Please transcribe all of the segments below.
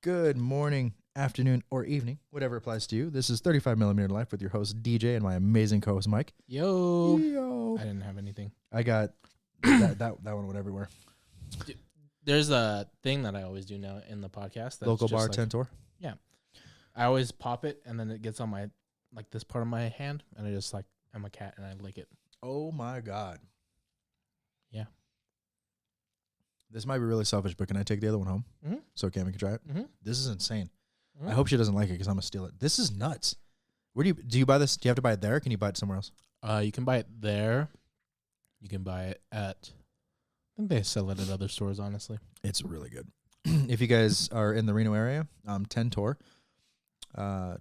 Good morning, afternoon, or evening, whatever applies to you. This is 35mm Life with your host, DJ, and my amazing co-host, Mike. Yo. I didn't have anything. I got that one went everywhere. There's a thing that I always do now in the podcast. That's Local just bar like, tentor. Yeah. I always pop it, and then it gets on my, like, this part of my hand, and I just, like, I'm a cat, and I lick it. Oh, my God. Yeah. This might be really selfish, but can I take the other one home? Mm-hmm. So Cammy can try it? Mm-hmm. This is insane. Mm-hmm. I hope she doesn't like it because I'm going to steal it. This is nuts. Where do you buy this? Do you have to buy it there, or can you buy it somewhere else? You can buy it there. You can buy it at, I think they sell it at other stores, honestly. It's really good. If you guys are in the Reno area, Tentor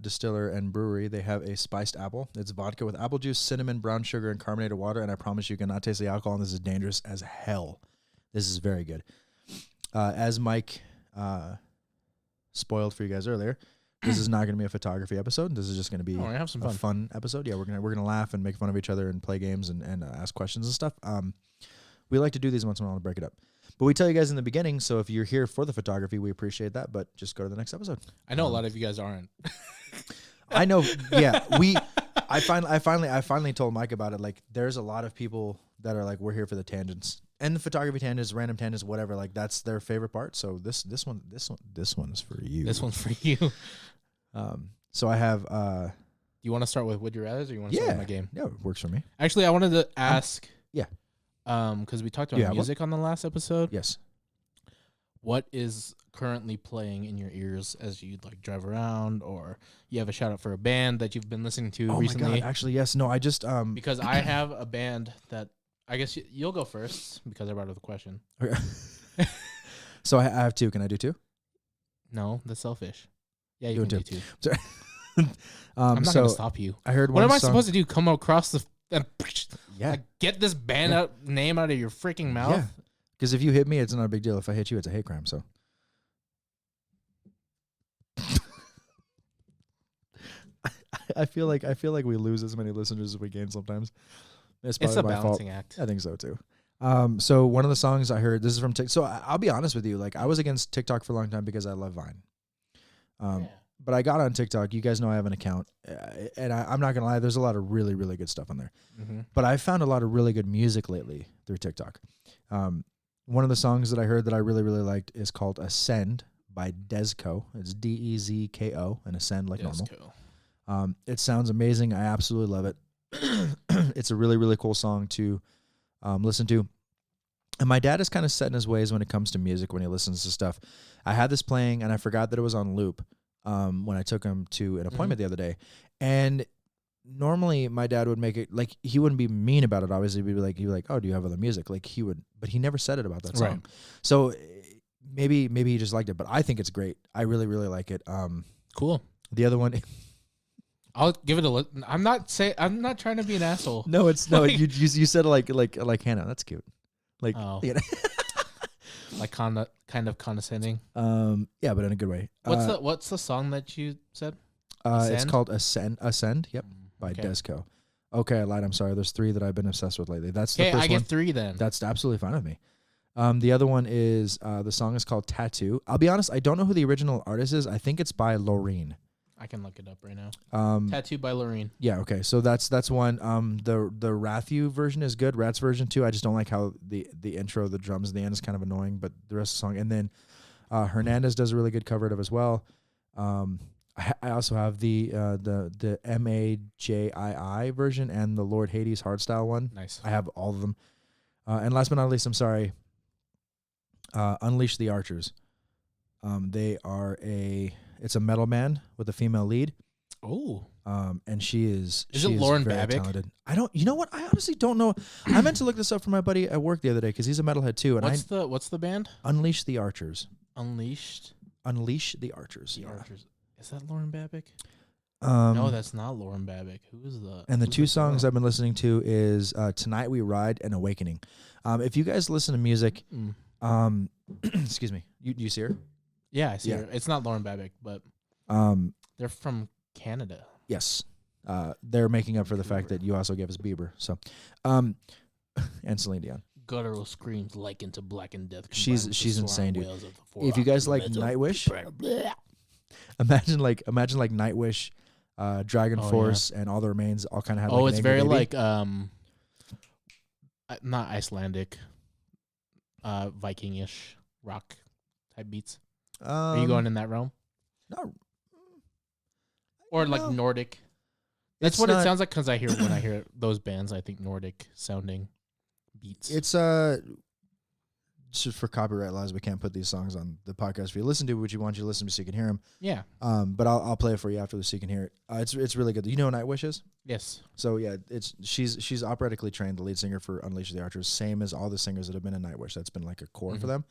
Distiller and Brewery, they have a spiced apple. It's vodka with apple juice, cinnamon, brown sugar, and carbonated water, and I promise you cannot taste the alcohol, and this is dangerous as hell. This is very good. As Mike spoiled for you guys earlier, this is not going to be a photography episode. This is just going to be have some a fun episode. Yeah, we're gonna laugh and make fun of each other and play games and ask questions and stuff. We like to do these once in a while to break it up. But we tell you guys in the beginning, so if you're here for the photography, we appreciate that. But just go to the next episode. I know a lot of you guys aren't. I know. Yeah, I finally told Mike about it. Like, there's a lot of people that are like, we're here for the tangents and the photography tangents, random tangents, whatever. Like, that's their favorite part. So this one is for you. This one's for you. So I have. You want to start with Would You Rather, or you want to start with my game? Yeah, it works for me. Actually, I wanted to ask. Yeah. Because we talked about music on the last episode. Yes. What is currently playing in your ears as you like drive around, or you have a shout out for a band that you've been listening to recently? Oh my God, actually, yes. No, I just because I have a band that I guess you'll go first because I brought up the question. Okay. So I have two. Can I do two? No, that's selfish. Yeah, you can do two. Sorry. I'm not gonna stop you. I heard. What am I song. supposed to do? Come across the Yeah. like, get this band name out of your freaking mouth? Yeah. Because if you hit me, it's not a big deal. If I hit you, it's a hate crime. So. I feel like we lose as many listeners as we gain sometimes. It's a my balancing fault. act. I think so too. So one of the songs I heard, this is from TikTok. So I'll be honest with you. Like, I was against TikTok for a long time because I love Vine. But I got on TikTok. You guys know I have an account, and I'm not gonna lie. There's a lot of really, really good stuff on there. Mm-hmm. But I found a lot of really good music lately through TikTok. One of the songs that I heard that I really, really liked is called "Ascend" by Dezko. It's Dezko, and Ascend like normal. It sounds amazing. I absolutely love it. It's a really, really cool song to listen to. And my dad is kind of set in his ways when it comes to music when he listens to stuff. I had this playing, and I forgot that it was on loop when I took him to an appointment the other day. And normally my dad would make it, like, he wouldn't be mean about it. Obviously, he'd be like, oh, do you have other music? Like, he would, but he never said it about that song. Right. So maybe he just liked it, but I think it's great. I really, really like it. Cool. The other one... I'll give it a look. I'm not trying to be an asshole. No, it's no. You said it like Hannah. That's cute. Like, you know. Like kind of condescending. Yeah, but in a good way. What's the song that you said? It's called Ascend. Yep, by okay. Dezko. Okay, I lied. I'm sorry. There's three that I've been obsessed with lately. That's the first I one. get three then. That's absolutely fine with me. The other one is the song is called Tattoo. I'll be honest. I don't know who the original artist is. I think it's by Loreen. I can look it up right now. Tattoo by Loreen. Yeah, okay. So that's one. The Rathu version is good. Rat's version too. I just don't like how the intro, the drums at the end is kind of annoying, but the rest of the song. And then Hernandez does a really good cover of it as well. I also have the MAJII version and the Lord Hades hardstyle one. Nice. I have all of them. And last but not least, I'm sorry. Unleash the Archers. It's a metal band with a female lead. Oh. And she is it Lauren Babick? Talented. You know what? I honestly don't know. I meant to look this up for my buddy at work the other day because he's a metalhead too. And what's the band? Unleash the Archers. Unleash the Archers. The Archers. Is that Lauren Babick? No, No, that's not Lauren Babick. Who is the? And the two songs I've been listening to is "Tonight We Ride" and "Awakening." If you guys listen to music, excuse me, you see her? Yeah, I see her. It's not Lauren Babick, but they're from Canada. Yes. They're making up for the fact that you also gave us Bieber. So, and Celine Dion. guttural screams like into black and death. She's insane, dude. If you guys like Nightwish, imagine Nightwish, Dragon Force, and All the Remains all kind of have. It's very like not Icelandic, Viking-ish rock type beats. Are you going in that realm? No. Or like Nordic. That's what it sounds like because when I hear those bands, I think Nordic sounding beats. It's just for copyright laws, we can't put these songs on the podcast. If you listen to it, which you want you to listen to so you can hear them. Yeah. But I'll play it for you after this so you can hear it. It's really good. You know what Nightwish is? Yes. So yeah, she's operatically trained, the lead singer for Unleash the Archers, same as all the singers that have been in Nightwish. That's been like a core for them.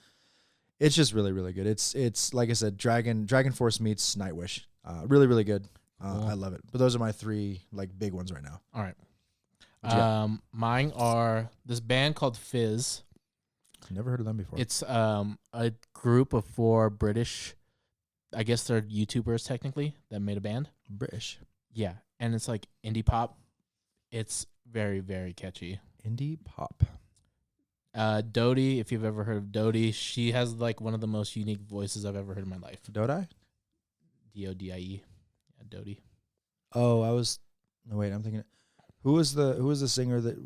It's just really, really good. It's like I said, Dragon Force meets Nightwish. Really, really good. I love it. But those are my 3 like big ones right now. All right. Mine are this band called Fizz. Never heard of them before. It's a group of 4 British, I guess they're YouTubers technically, that made a band. British. Yeah, and it's like indie pop. It's very, very catchy. Indie pop. Dodie, if you've ever heard of Dodie, she has like one of the most unique voices I've ever heard in my life. Dodie? Dodie. Yeah, Dodie. Oh, no, wait, I'm thinking. Who was the singer that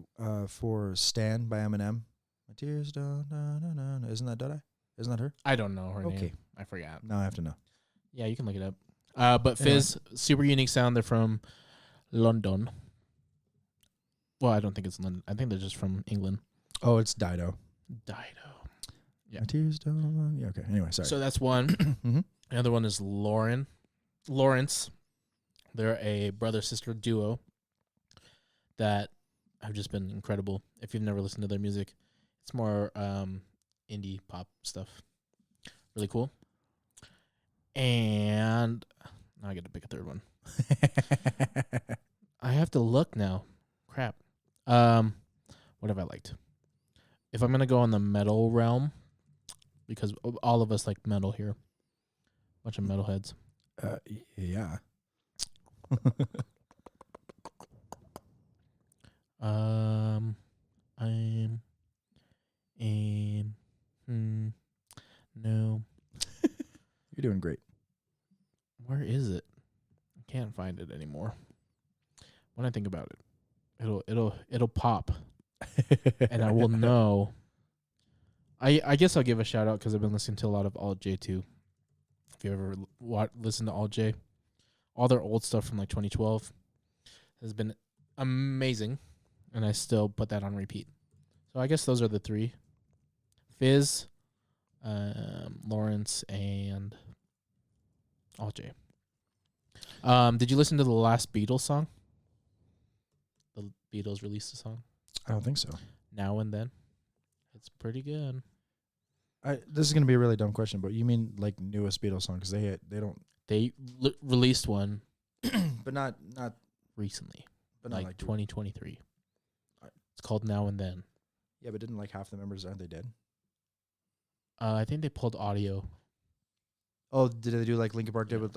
for Stan by Eminem? My tears don't, no. Isn't that Dodie? Isn't that her? I don't know her name. I forgot. Now I have to know. Yeah, you can look it up. But Fizz, super unique sound. They're from London. Well, I don't think it's London. I think they're just from England. Oh, it's Dido. Yeah. My tears don't. Yeah. Okay. Anyway, sorry. So that's one. Mm-hmm. Another one is Lawrence. They're a brother-sister duo that have just been incredible. If you've never listened to their music, it's more indie pop stuff. Really cool. And now I got to pick a third one. I have to look now. Crap. What have I liked? If I'm going to go on the metal realm, because all of us like metal here. Bunch of metalheads. Yeah. No. You're doing great. Where is it? I can't find it anymore. When I think about it, it'll pop, and I will know. I guess I'll give a shout out because I've been listening to a lot of Alt J too. If you ever listen to Alt J, all their old stuff from like 2012 has been amazing, and I still put that on repeat. So I guess those are the 3: Fizz, Lawrence, and Alt J. Did you listen to the last Beatles song? The Beatles released a song. I don't think so. Now and Then. It's pretty good. This is gonna be a really dumb question, but you mean like newest Beatles song? Because they released one, but not recently, but like, not like 2023. It's called Now and Then. Yeah, but didn't like half the members aren't they dead? I think they pulled audio. Oh, did they do like Linkin Park did with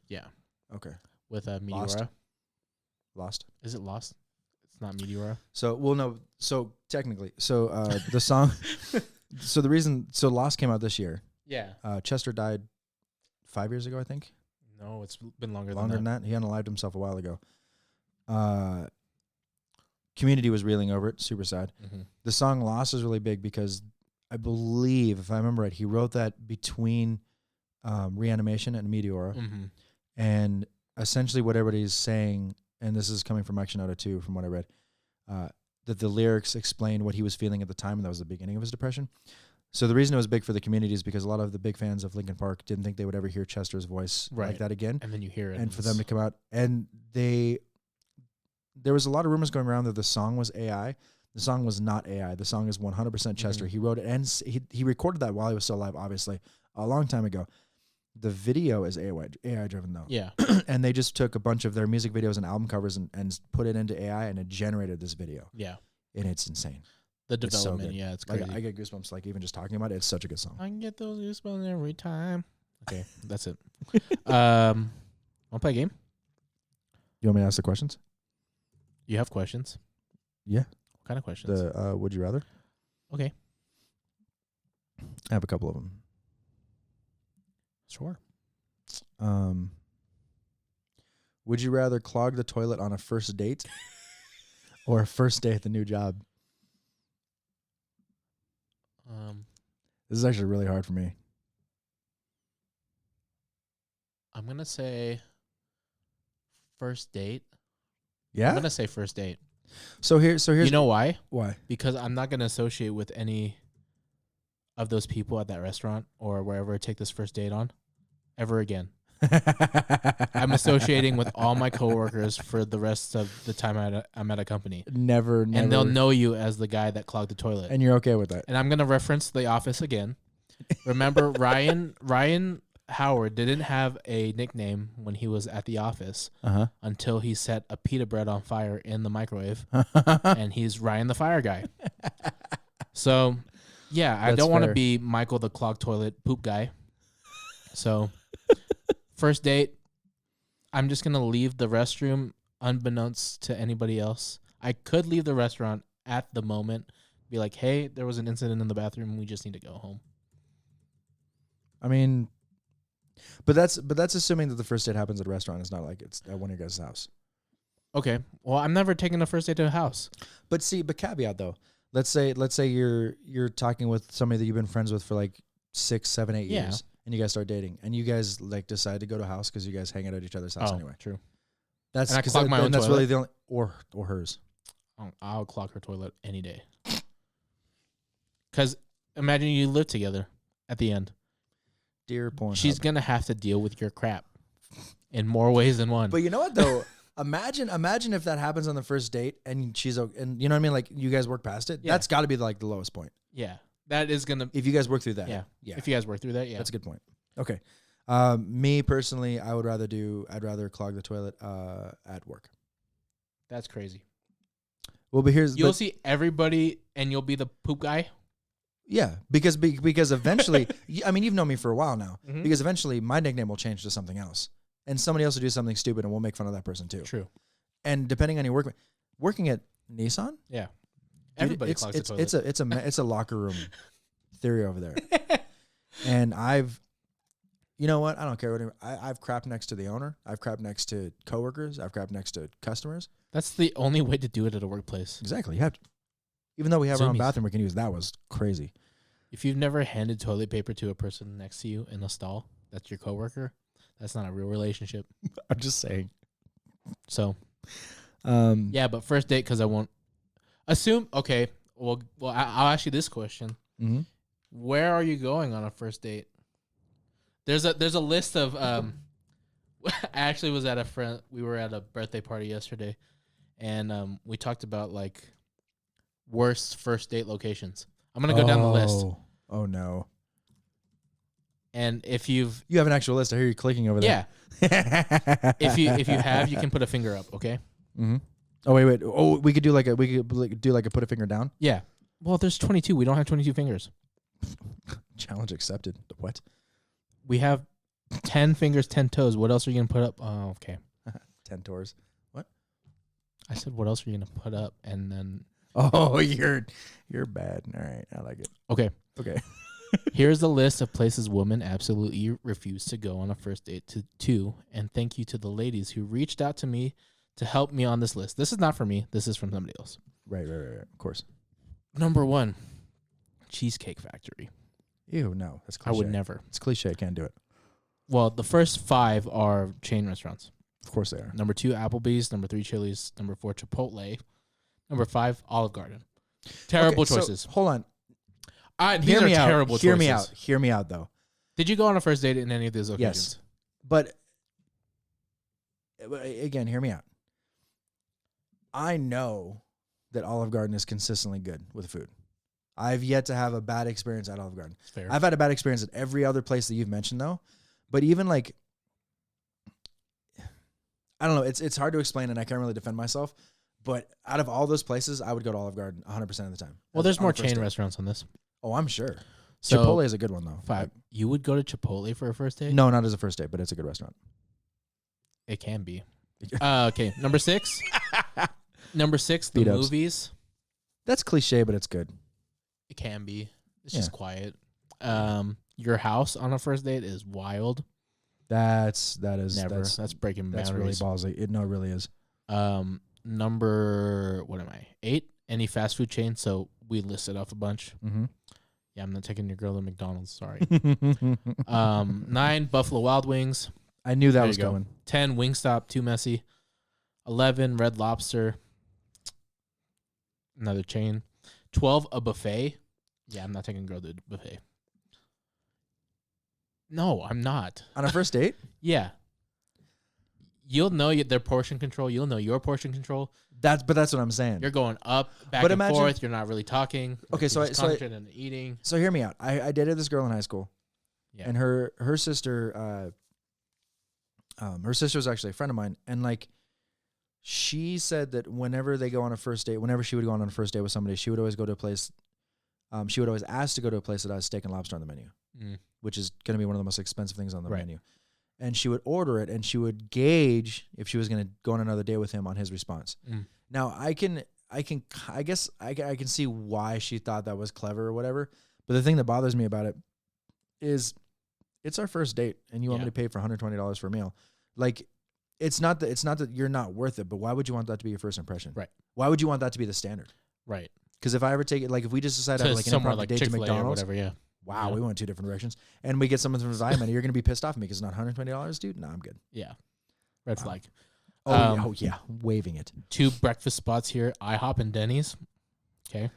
Yeah. Okay. With Meteora. Lost. Is it Lost? It's not Meteora. So no. So technically, the song. So the reason, Lost came out this year. Yeah. Chester died 5 years ago, I think. No, it's been longer than that. He unalived himself a while ago. Community was reeling over it. Super sad. Mm-hmm. The song Lost is really big because I believe, if I remember right, he wrote that between Reanimation and Meteora. Mm-hmm. And essentially what everybody's saying, and this is coming from Action Auto too, from what I read, that the lyrics explain what he was feeling at the time, and that was the beginning of his depression. So the reason it was big for the community is because a lot of the big fans of Linkin Park didn't think they would ever hear Chester's voice like that again. And then you hear it. And for them to come out, and there was a lot of rumors going around that the song was AI. The song was not AI. The song is 100% Chester. Mm-hmm. He wrote it, and he recorded that while he was still alive, obviously, a long time ago. The video is AI driven, though. Yeah. And they just took a bunch of their music videos and album covers and put it into AI, and it generated this video. Yeah. And it's insane. The development, it's crazy. Like, I get goosebumps, like, even just talking about it. It's such a good song. I can get those goosebumps every time. Okay, that's it. Want to play a game? You want me to ask the questions? You have questions? Yeah. What kind of questions? The Would You Rather? Okay. I have a couple of them. Sure. Would you rather clog the toilet on a first date or a first day at the new job? This is actually really hard for me. I'm going to say first date. Yeah? I'm going to say first date. So here's You know why? Why? Because I'm not going to associate with any of those people at that restaurant or wherever I take this first date on ever again. I'm associating with all my coworkers for the rest of the time I'm at a company. Never. And they'll know you as the guy that clogged the toilet. And you're okay with that. And I'm going to reference The Office again. Remember, Ryan Howard didn't have a nickname when he was at the office until he set a pita bread on fire in the microwave. And he's Ryan the Fire Guy. So, yeah, I don't want to be Michael the clogged toilet poop guy. So, first date, I'm just going to leave the restroom unbeknownst to anybody else. I could leave the restaurant at the moment, be like, hey, there was an incident in the bathroom. We just need to go home. I mean, but that's assuming that the first date happens at a restaurant. It's not like it's at one of your guys' house. Okay. Well, I'm never taking a first date to a house. But caveat though. Let's say you're talking with somebody that you've been friends with for like 6, 7, 8 years, and you guys start dating, and you guys like decide to go to a house because you guys hang out at each other's house anyway. True. That's and I clog my own that's toilet. really the only or hers. I'll clog her toilet any day. Because imagine you live together at the end. Dear Pornhub. She's going to have to deal with your crap in more ways than one. But you know what, though? Imagine if that happens on the first date and she's okay, and you know what I mean? Like, you guys work past it. Yeah. That's got to be like the lowest point. Yeah. That is going to... If you guys work through that. Yeah. Yeah. If you guys work through that, yeah. That's a good point. Okay. Me personally, I'd rather clog the toilet at work. That's crazy. Well, but you'll see everybody and you'll be the poop guy. Yeah, because eventually, I mean, you've known me for a while now. Mm-hmm. Because eventually, my nickname will change to something else, and somebody else will do something stupid, and we'll make fun of that person too. True. And depending on your working at Nissan, yeah, everybody clogs the toilet. It's a locker room theory over there. And you know what? I don't care. I've crapped next to the owner. I've crapped next to coworkers. I've crapped next to customers. That's the only way to do it at a workplace. Exactly. You have to. Even though we have our own bathroom we can use, that was crazy. If you've never handed toilet paper to a person next to you in a stall, that's your coworker, that's not a real relationship. I'm just saying. So, yeah, but first date, because I won't assume. Okay, well, I'll ask you this question: Where are you going on a first date? There's a list of. I actually was at we were at a birthday party yesterday, and we talked about like worst first date locations. I'm going to go down the list. Oh, no. And if you have an actual list. I hear you clicking over there. Yeah. if you have, you can put a finger up, okay? Mm-hmm. Oh, wait. Oh, we could do like a put a finger down? Yeah. Well, there's 22. We don't have 22 fingers. Challenge accepted. What? We have 10 fingers, 10 toes. What else are you going to put up? Oh, okay. 10 toes. What? I said, what else are you going to put up? And then... Oh, you're bad. All right, I like it. Okay. Here's the list of places women absolutely refuse to go on a first date to, and thank you to the ladies who reached out to me to help me on this list. This is not for me. This is from somebody else. Right. Of course. Number 1, Cheesecake Factory. Ew, no, that's cliche. I would never. It's cliche. I can't do it. Well, the first 5 are chain restaurants. Of course they are. Number 2, Applebee's. Number 3, Chili's. Number 4, Chipotle. Number 5, Olive Garden. Terrible choices. So, hold on. These are terrible choices. Hear me out, though. Did you go on a first date in any of these locations? Yes. But, again, hear me out. I know that Olive Garden is consistently good with food. I've yet to have a bad experience at Olive Garden. Fair. I've had a bad experience at every other place that you've mentioned, though. But even, like, I don't know. It's hard to explain, and I can't really defend myself. But out of all those places, I would go to Olive Garden 100% of the time. Well, there's more chain restaurants on this. Oh, I'm sure. So, Chipotle is a good one, though. 5. You would go to Chipotle for a first date? No, not as a first date, but it's a good restaurant. It can be. Okay, number 6. Number 6, the movies. That's cliche, but it's good. It can be. It's just quiet. Your house on a first date is wild. That's breaking boundaries. That's really ballsy. It really is. Number 8? Any fast food chain? So we listed off a bunch. Mm-hmm. Yeah, I'm not taking your girl to McDonald's. Sorry. 9, Buffalo Wild Wings. I knew that was going. 10, Wingstop. Too messy. 11, Red Lobster. Another chain. 12, a buffet. Yeah, I'm not taking a girl to a buffet. No, I'm not. On a first date? Yeah. You'll know their portion control. You'll know your portion control. But that's what I'm saying. You're going up, back and forth. You're not really talking. Okay, so and eating. So hear me out. I dated this girl in high school, and her sister, was actually a friend of mine, and like, she said that whenever they go on a first date, whenever she would go on a first date with somebody, she would always go to a place. She would always ask to go to a place that has steak and lobster on the menu, which is going to be one of the most expensive things on the menu. And she would order it, and she would gauge if she was going to go on another date with him on his response. Now, I guess I can see why she thought that was clever or whatever. But the thing that bothers me about it is, it's our first date, and you want me to pay for $120 for a meal. Like, it's not that you're not worth it, but why would you want that to be your first impression? Right. Why would you want that to be the standard? Right. Because if I ever take it, like if we just decide to have like an impromptu date to McDonald's, whatever, wow, we went 2 different directions, and we get something from his menu, you're gonna be pissed off at me because it's not $120, dude. No, I'm good. Yeah, red flag. Oh yeah, waving it. 2 breakfast spots here: IHOP and Denny's. Okay.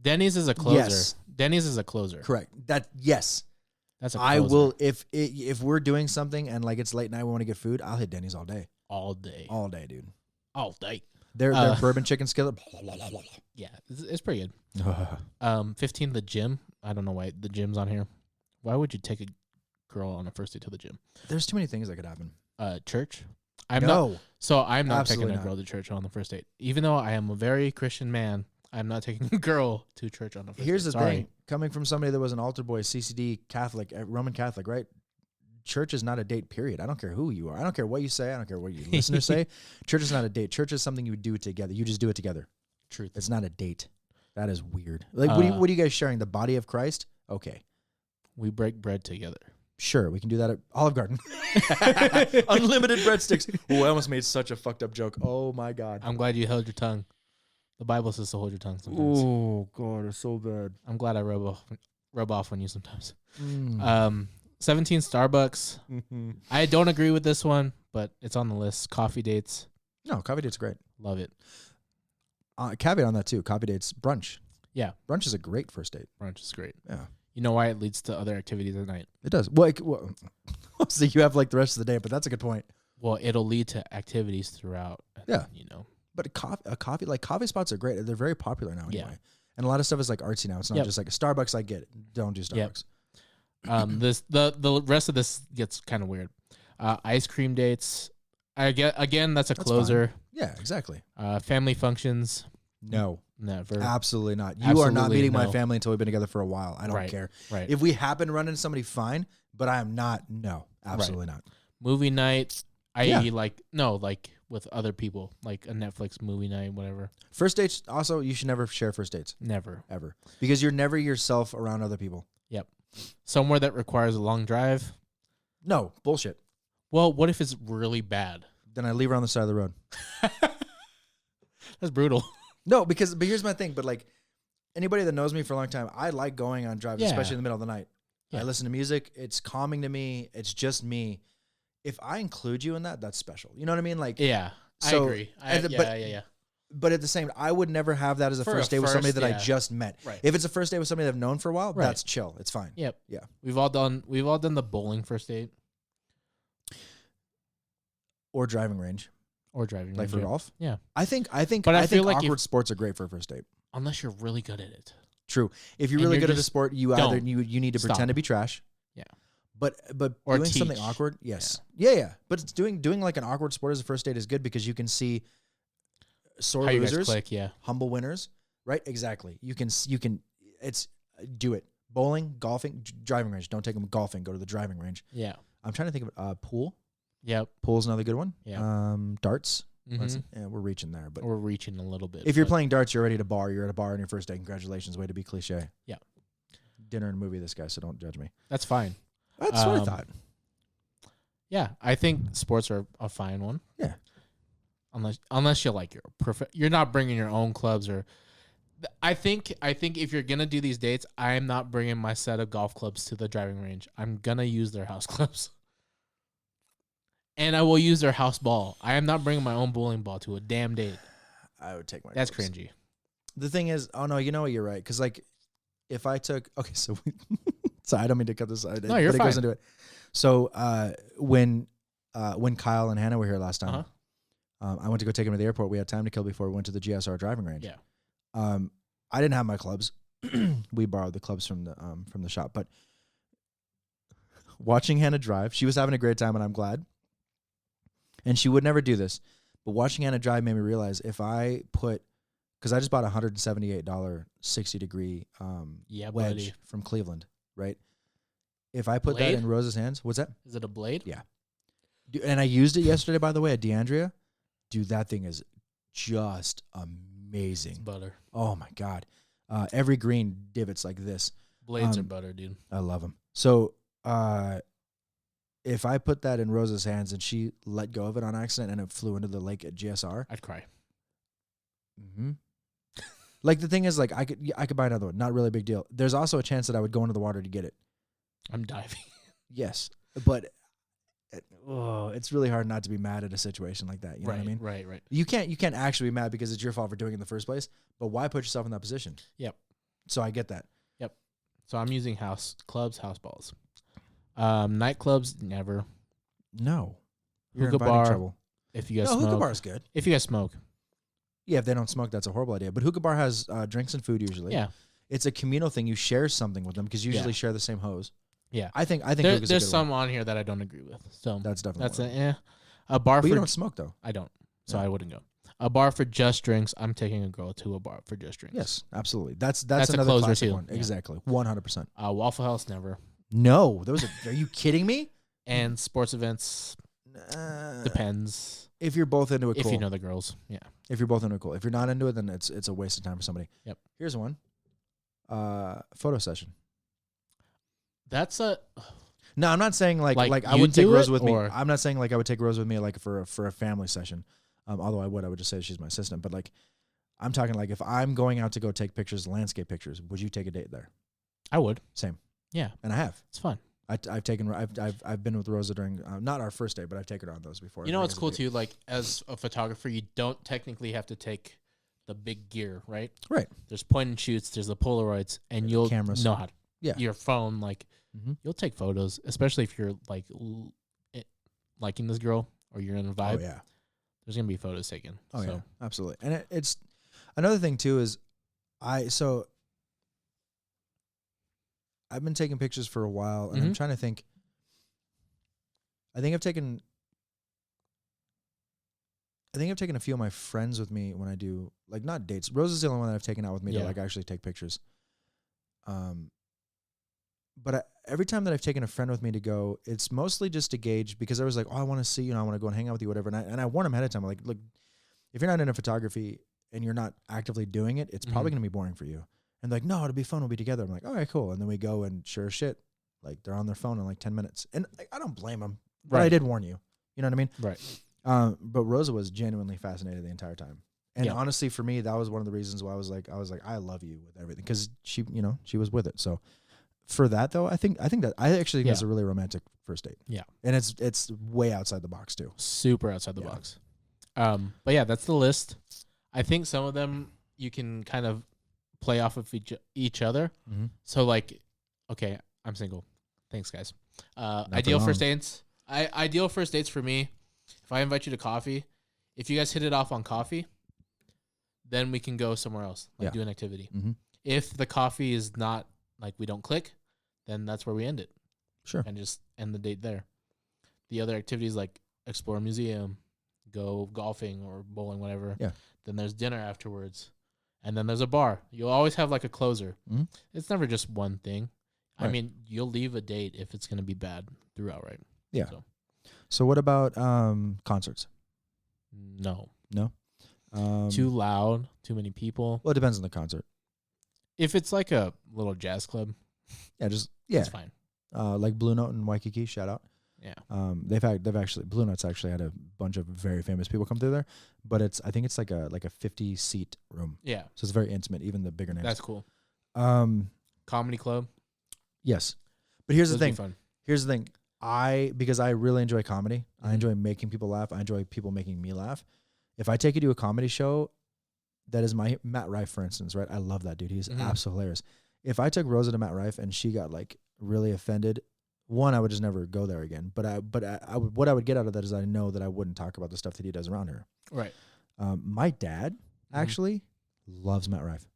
Denny's is a closer. Yes. Denny's is a closer. Correct. Yes. That's a closer. I will if we're doing something and like it's late night, we want to get food. I'll hit Denny's all day. All day, dude. All day. Their bourbon chicken skillet. Yeah, it's pretty good. 15, the gym. I don't know why the gym's on here. Why would you take a girl on a first date to the gym? There's too many things that could happen. Church. I'm not taking a girl to church on the first date. Even though I am a very Christian man, I'm not taking a girl to church on the first Here's date. the thing. Coming from somebody that was an altar boy, CCD, Catholic, Roman Catholic, right? Church is not a date, period. I don't care who you are. I don't care what you say. I don't care what your listeners say. Church is not a date. Church is something you do together. You just do it together. Truth. It's not a date. That is weird. Like, what are you guys sharing? The body of Christ? Okay. We break bread together. Sure, we can do that at Olive Garden. Unlimited breadsticks. Oh, I almost made such a fucked up joke. Oh, my God. I'm glad you held your tongue. The Bible says to hold your tongue sometimes. Oh, God, it's so bad. I'm glad I rub off on you sometimes. 17, Starbucks. Mm-hmm. I don't agree with this one, but it's on the list. Coffee dates. No, coffee dates great. Love it. Caveat on that too. Coffee dates, brunch. Yeah. Brunch is a great first date. Brunch is great. Yeah. You know why it leads to other activities at night? It does. Well, so you have like the rest of the day, but that's a good point. Well, it'll lead to activities throughout. Yeah. You know. But coffee spots are great. They're very popular now anyway. Yeah. And a lot of stuff is like artsy now. It's not just like a Starbucks. I get it. Don't do Starbucks. The rest of this gets kind of weird. Ice cream dates. That's a closer. Fine. Yeah, exactly. Family functions. No. Never. Absolutely not. You are not meeting my family until we've been together for a while. I don't care. Right. If we happen to run into somebody, fine. But I am not. No, absolutely not. Movie night. Like with other people, like a Netflix movie night, whatever. First dates. Also, you should never share first dates. Never. Ever. Because you're never yourself around other people. Yep. Somewhere that requires a long drive. No, bullshit. Well, what if it's really bad? Then I leave her on the side of the road. That's brutal. No, but here's my thing. But like anybody that knows me for a long time, I like going on drives, especially in the middle of the night. Yeah. I listen to music. It's calming to me. It's just me. If I include you in that, that's special. You know what I mean? Like, yeah, so, I agree. But at the same, I would never have that as a first date with somebody that I just met. Right. If it's a first date with somebody that I've known for a while, that's chill. It's fine. Yep. Yeah. We've all done the bowling first date. Or driving range. Like for golf? Yeah. I think but I feel like awkward sports are great for a first date. Unless you're really good at it. True. If you're really good at a sport, you need to pretend to be trash. Yeah. But or doing teach. something awkward, yes. Yeah. But it's doing like an awkward sport as a first date is good because you can see sore how losers, you guys click, humble winners, right? Exactly. You can do it. Bowling, golfing, driving range. Don't take them golfing. Go to the driving range. Yeah. I'm trying to think of pool. Yep. Pool's another good one. Yeah. Darts. We're reaching there. But we're reaching a little bit. If you're playing darts, you're ready to bar. You're at a bar on your first day. Congratulations. Way to be cliche. Yeah. Dinner and movie, this guy, so don't judge me. That's fine. That's what I thought. Yeah, I think sports are a fine one. Yeah. Unless you're like you're not bringing your own clubs or. I think if you're gonna do these dates, I am not bringing my set of golf clubs to the driving range. I'm gonna use their house clubs, and I will use their house ball. I am not bringing my own bowling ball to a damn date. I would take my. That's clubs. cringy. The thing is, oh no, you know what? You're right. Because like, if I took so I don't mean to cut this. No, you're fine. It goes into it. So when Kyle and Hannah were here last time, I went to go take them to the airport. We had time to kill before we went to the GSR driving range. Yeah. I didn't have my clubs. We borrowed the clubs from the shop. But watching Hannah drive, she was having a great time, and I'm glad. And she would never do this, but watching Hannah drive made me realize if I put, because I just bought a $178 60-degree wedge from Cleveland, right? If I put that in Rose's hands, what's that? Is it a blade? Yeah. And I used it yesterday, by the way, at DeAndrea. Dude, that thing is just amazing. It's butter. Oh my God. Every green divots like this. Blades are butter, dude. I love them. So if I put that in Rosa's hands and she let go of it on accident and it flew into the lake at GSR, I'd cry. Mm-hmm. Like the thing is, like I could buy another one. Not really a big deal. There's also a chance that I would go into the water to get it. I'm diving. Yes, but it's really hard not to be mad at a situation like that. You know what I mean? Right. You can't actually be mad because it's your fault for doing it in the first place. But why put yourself in that position? Yep. So I get that. Yep. So I'm using house balls. Nightclubs, never. No. You're hookah bar. Trouble. If you guys smoke. Hookah bar is good. If you guys smoke. Yeah, if they don't smoke, that's a horrible idea. But hookah bar has drinks and food usually. Yeah. It's a communal thing. You share something with them because you usually share the same hose. Yeah. I think there's some on here that I don't agree with. So that's definitely a bar but for you don't smoke though. I don't. So I wouldn't go. A bar for just drinks. I'm taking a girl to a bar for just drinks. Yes, absolutely. That's another a closer classic too. one. Yeah. Exactly. 100%. Waffle House, never. No, are you kidding me? And sports events depends. If you're both into it, cool. If you know the girls, yeah. If you're both into it, cool. If you're not into it, then it's a waste of time for somebody. Yep. Here's one. Photo session. That's a. No, I'm not saying like I you would take do Rose it, with me. or- I'm not saying like I would take Rose with me like for a family session. Although I would just say she's my assistant. But like, I'm talking like if I'm going out to go take pictures, landscape pictures, would you take a date there? I would. Same. Yeah, and I have. It's fun. I've been with Rosa during not our first date, but I've taken her on those before. You know what's cool too? Like as a photographer, you don't technically have to take the big gear, right? Right. There's point and shoots. There's the Polaroids, and you'll cameras. know how to. Yeah. Your phone, like you'll take photos, especially if you're like liking this girl or you're in a vibe. Oh yeah. There's gonna be photos taken. Oh yeah, absolutely. And it's another thing too is I've been taking pictures for a while, and I'm trying to think. I think I've taken a few of my friends with me when I do like not dates. Rose is the only one that I've taken out with me to like actually take pictures. But every time that I've taken a friend with me to go, it's mostly just to gauge because I was like, oh, I want to see, I want to go and hang out with you, whatever. And I warn them ahead of time, like, look, if you're not into photography and you're not actively doing it, it's probably going to be boring for you. And they're like, no, it'll be fun. We'll be together. I'm like, all right, cool. And then we go and sure as shit, like they're on their phone in like 10 minutes. And I don't blame them, but I did warn you. You know what I mean? Right. But Rosa was genuinely fascinated the entire time. And honestly, for me, that was one of the reasons why I was like, I love you with everything. Cause she was with it. So for that though, I think that's a really romantic first date. Yeah. And it's way outside the box too. Super outside the box. But yeah, that's the list. I think some of them you can kind of play off of each other. Mm-hmm. So like, okay, I'm single. Thanks guys. Ideal first dates. Ideal first dates for me. If I invite you to coffee, if you guys hit it off on coffee, then we can go somewhere else, like do an activity. Mm-hmm. If the coffee is not like we don't click, then that's where we end it. Sure. And just end the date there. The other activities like explore a museum, go golfing or bowling, whatever. Yeah. Then there's dinner afterwards. And then there's a bar. You'll always have like a closer. Mm-hmm. It's never just one thing. Right. I mean, you'll leave a date if it's going to be bad throughout, right? Yeah. So what about concerts? No. No. Too loud. Too many people. Well, it depends on the concert. If it's like a little jazz club, it's fine. Like Blue Note in Waikiki, shout out. Yeah. Blue Note's actually had a bunch of very famous people come through there, but I think it's like a 50 seat room. Yeah. So it's very intimate, even the bigger names. That's cool. Comedy club. Yes. But here's the thing. Fun. Here's the thing. Because I really enjoy comedy. I enjoy making people laugh. I enjoy people making me laugh. If I take you to a comedy show, that is my Matt Rife, for instance, right? I love that dude. He's absolutely hilarious. If I took Rosa to Matt Rife and she got like really offended, one, I would just never go there again. But what I would get out of that is I know that I wouldn't talk about the stuff that he does around her. Right. My dad actually loves Matt Rife.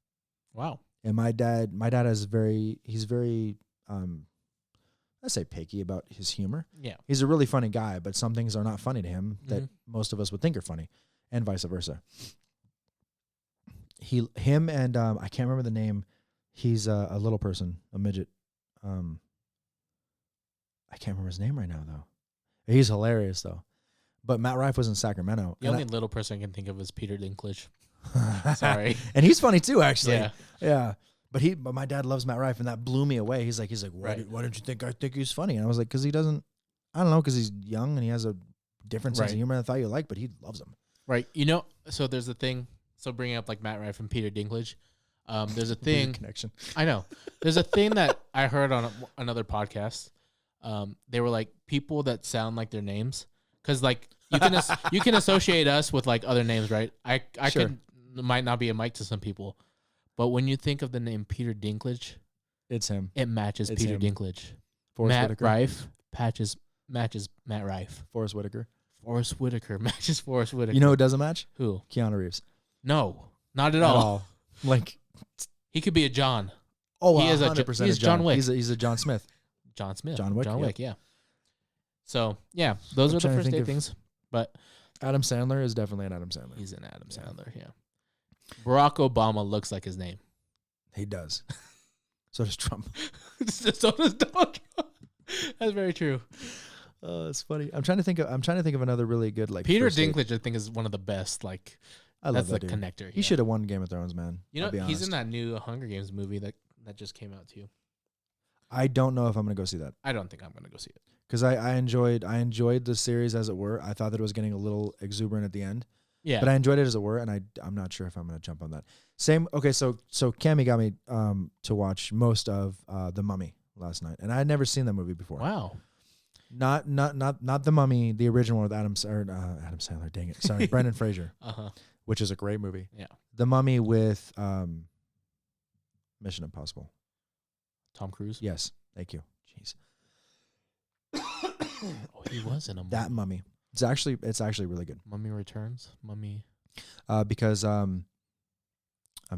Wow. And my dad he's very I say picky about his humor. Yeah. He's a really funny guy, but some things are not funny to him that most of us would think are funny, and vice versa. Him and I can't remember the name. He's a little person, a midget. I can't remember his name right now though. He's hilarious though. But Matt Rife was in Sacramento. The only little person I can think of is Peter Dinklage. Sorry. And he's funny too, actually. Yeah. Yeah. But my dad loves Matt Rife, and that blew me away. He's like, why don't you think I think he's funny? And I was like, because he doesn't. I don't know, because he's young and he has a different sense of humor than I thought you liked, but he loves him. Right. So there's a thing. So bringing up like Matt Rife and Peter Dinklage, there's a thing. Connection. I know. There's a thing that I heard on another podcast. They were like people that sound like their names, because like you can associate us with like other names, right? I might not be a Mike to some people. But when you think of the name Peter Dinklage, it's him. It matches Peter Dinklage. Forrest Matt Whitaker. Rife matches Matt Rife. Forrest Whitaker. Forrest Whitaker matches Forrest Whitaker. You know who doesn't match? Who? Keanu Reeves. No, not at all. Like he could be a John. Oh, he is 100% he's John Wick. He's a John Smith. John Smith. John Wick. Yeah. So yeah, those are the first day things. But Adam Sandler is definitely an Adam Sandler. He's an Adam Sandler. Yeah. Barack Obama looks like his name. He does. So does Trump. So does Donald Trump. That's very true. Oh, it's funny. I'm trying to think of another really good like Peter Dinklage. I think is one of the best. Like I love that's that the connector. He should have won Game of Thrones, man. You know, he's in that new Hunger Games movie that just came out too. I don't know if I'm gonna go see that. I don't think I'm gonna go see it because I enjoyed the series as it were. I thought that it was getting a little exuberant at the end. Yeah, but I enjoyed it as it were, and I'm not sure if I'm gonna jump on that. Same. Okay, so Cammy got me to watch most of The Mummy last night, and I had never seen that movie before. Wow. Not The Mummy, the original one with Adam Sandler. Dang it, sorry, Brendan Fraser. Which is a great movie. Yeah. The Mummy with Mission Impossible. Tom Cruise. Yes, thank you. Jeez. Oh, he was in a movie. That Mummy. It's actually really good. Mummy Returns. Mummy. Because I'm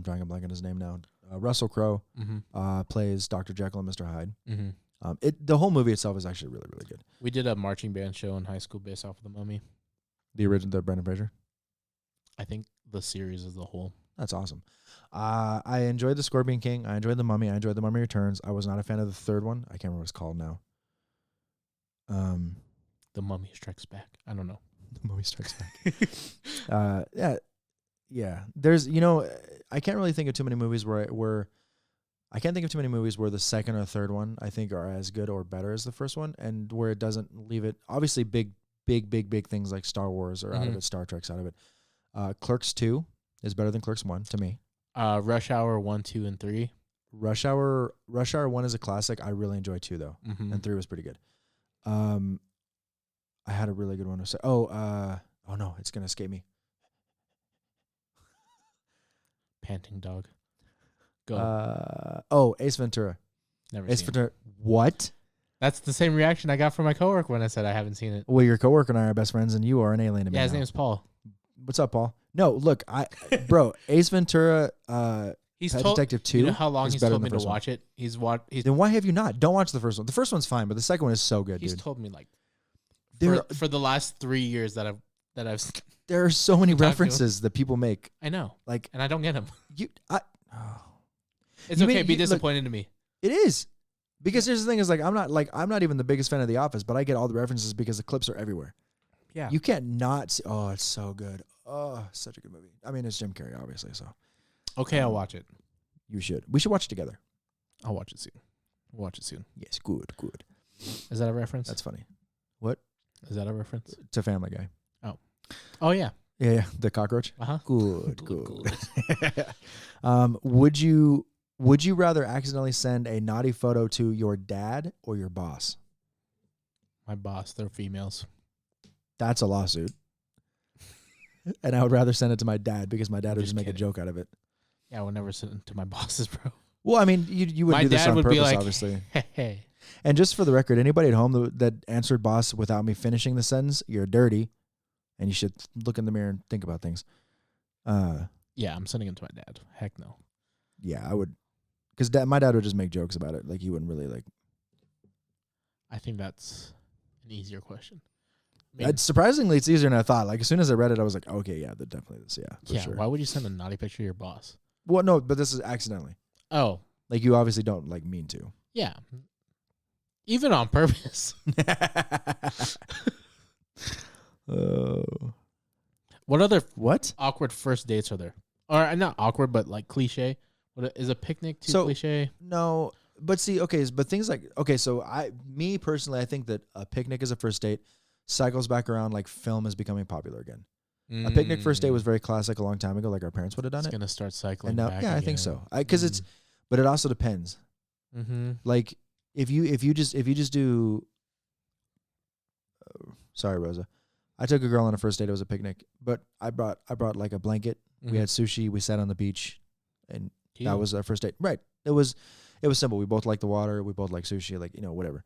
drawing a blank on his name now. Russell Crowe plays Dr. Jekyll and Mr. Hyde. The whole movie itself is actually really, really good. We did a marching band show in high school based off of The Mummy. The original, the Brendan Fraser? I think the series as a whole. That's awesome. I enjoyed The Scorpion King. I enjoyed The Mummy. I enjoyed The Mummy Returns. I was not a fan of the third one. I can't remember what it's called now. The Mummy Strikes Back. I don't know. The Mummy Strikes Back. Yeah. There's, I can't really think of too many movies where I can't think of too many movies where the second or third one I think are as good or better as the first one, and where it doesn't leave it. Obviously, big things like Star Wars are out of it. Star Trek's out of it. Clerks 2 is better than Clerks 1 to me. Rush Hour 1, 2, and 3. Rush Hour 1 is a classic. I really enjoy 2 though, and 3 was pretty good. I had a really good one to say. Oh no, it's gonna escape me. Panting Dog. Go. Ace Ventura. Never Ace seen Ventura. What? That's the same reaction I got from my coworker when I said I haven't seen it. Well, your coworker and I are best friends, and you are an alien to me. Yeah, his now. name's Paul. What's up, Paul? No, look, bro, Ace Ventura. He's Pet told, Detective 2. You know how long he's told me to watch it? Then why have you not? Don't watch the first one. The first one's fine, but the second one is so good, he's dude. told me like for the last 3 years that I've there are so many references that people make. I know. Like, and I don't get them. It's You okay. mean- Be you- look- disappointed to me. It is. Because here's the thing is I'm not even the biggest fan of The Office, but I get all the references because the clips are everywhere. Yeah. You can't not see. Oh, it's so good. Oh, such a good movie. I mean, it's Jim Carrey, obviously. So Okay, I'll watch it. you should. We should watch it together. I'll watch it soon. We'll watch it soon. Yes, good. Is that a reference? That's funny. What? Is that a reference? To Family Guy. Oh yeah. Yeah, the cockroach. Uh-huh. Good. Would you rather accidentally send a naughty photo to your dad or your boss? My boss, they're females. That's a lawsuit. And I would rather send it to my dad because my dad would just make a joke out of it. Yeah, I would never send it to my bosses, bro. Well, I mean, you would do this on purpose, obviously. Hey. And just for the record, anybody at home that answered boss without me finishing the sentence, you're dirty, and you should look in the mirror and think about things. Yeah, I'm sending it to my dad. Heck no. Yeah, I would, because my dad would just make jokes about it. Like, he wouldn't really like. I think that's an easier question. Surprisingly, it's easier than I thought. Like, as soon as I read it, I was like, okay, yeah, definitely this. Yeah, for sure. Why would you send a naughty picture to your boss? Well, no, but this is accidentally. Oh. Like, you obviously don't, like, mean to. Yeah. Even on purpose. What other awkward first dates are there? Or not awkward, but like cliche. What is a picnic too cliche? No, but see, okay, but things like, okay, so me personally, I think that a picnic is a first date cycles back around like film is becoming popular again. A picnic first date was very classic a long time ago, like our parents would have done It's it. It's gonna start cycling. And now, back yeah, again. I think so. Because it's, but it also depends. Mm-hmm. Like if you just do. Sorry, Rosa. I took a girl on a first date. It was a picnic, but I brought like a blanket. Mm-hmm. We had sushi. We sat on the beach, and that was our first date. Right. It was simple. We both like the water. We both like sushi. Like, whatever.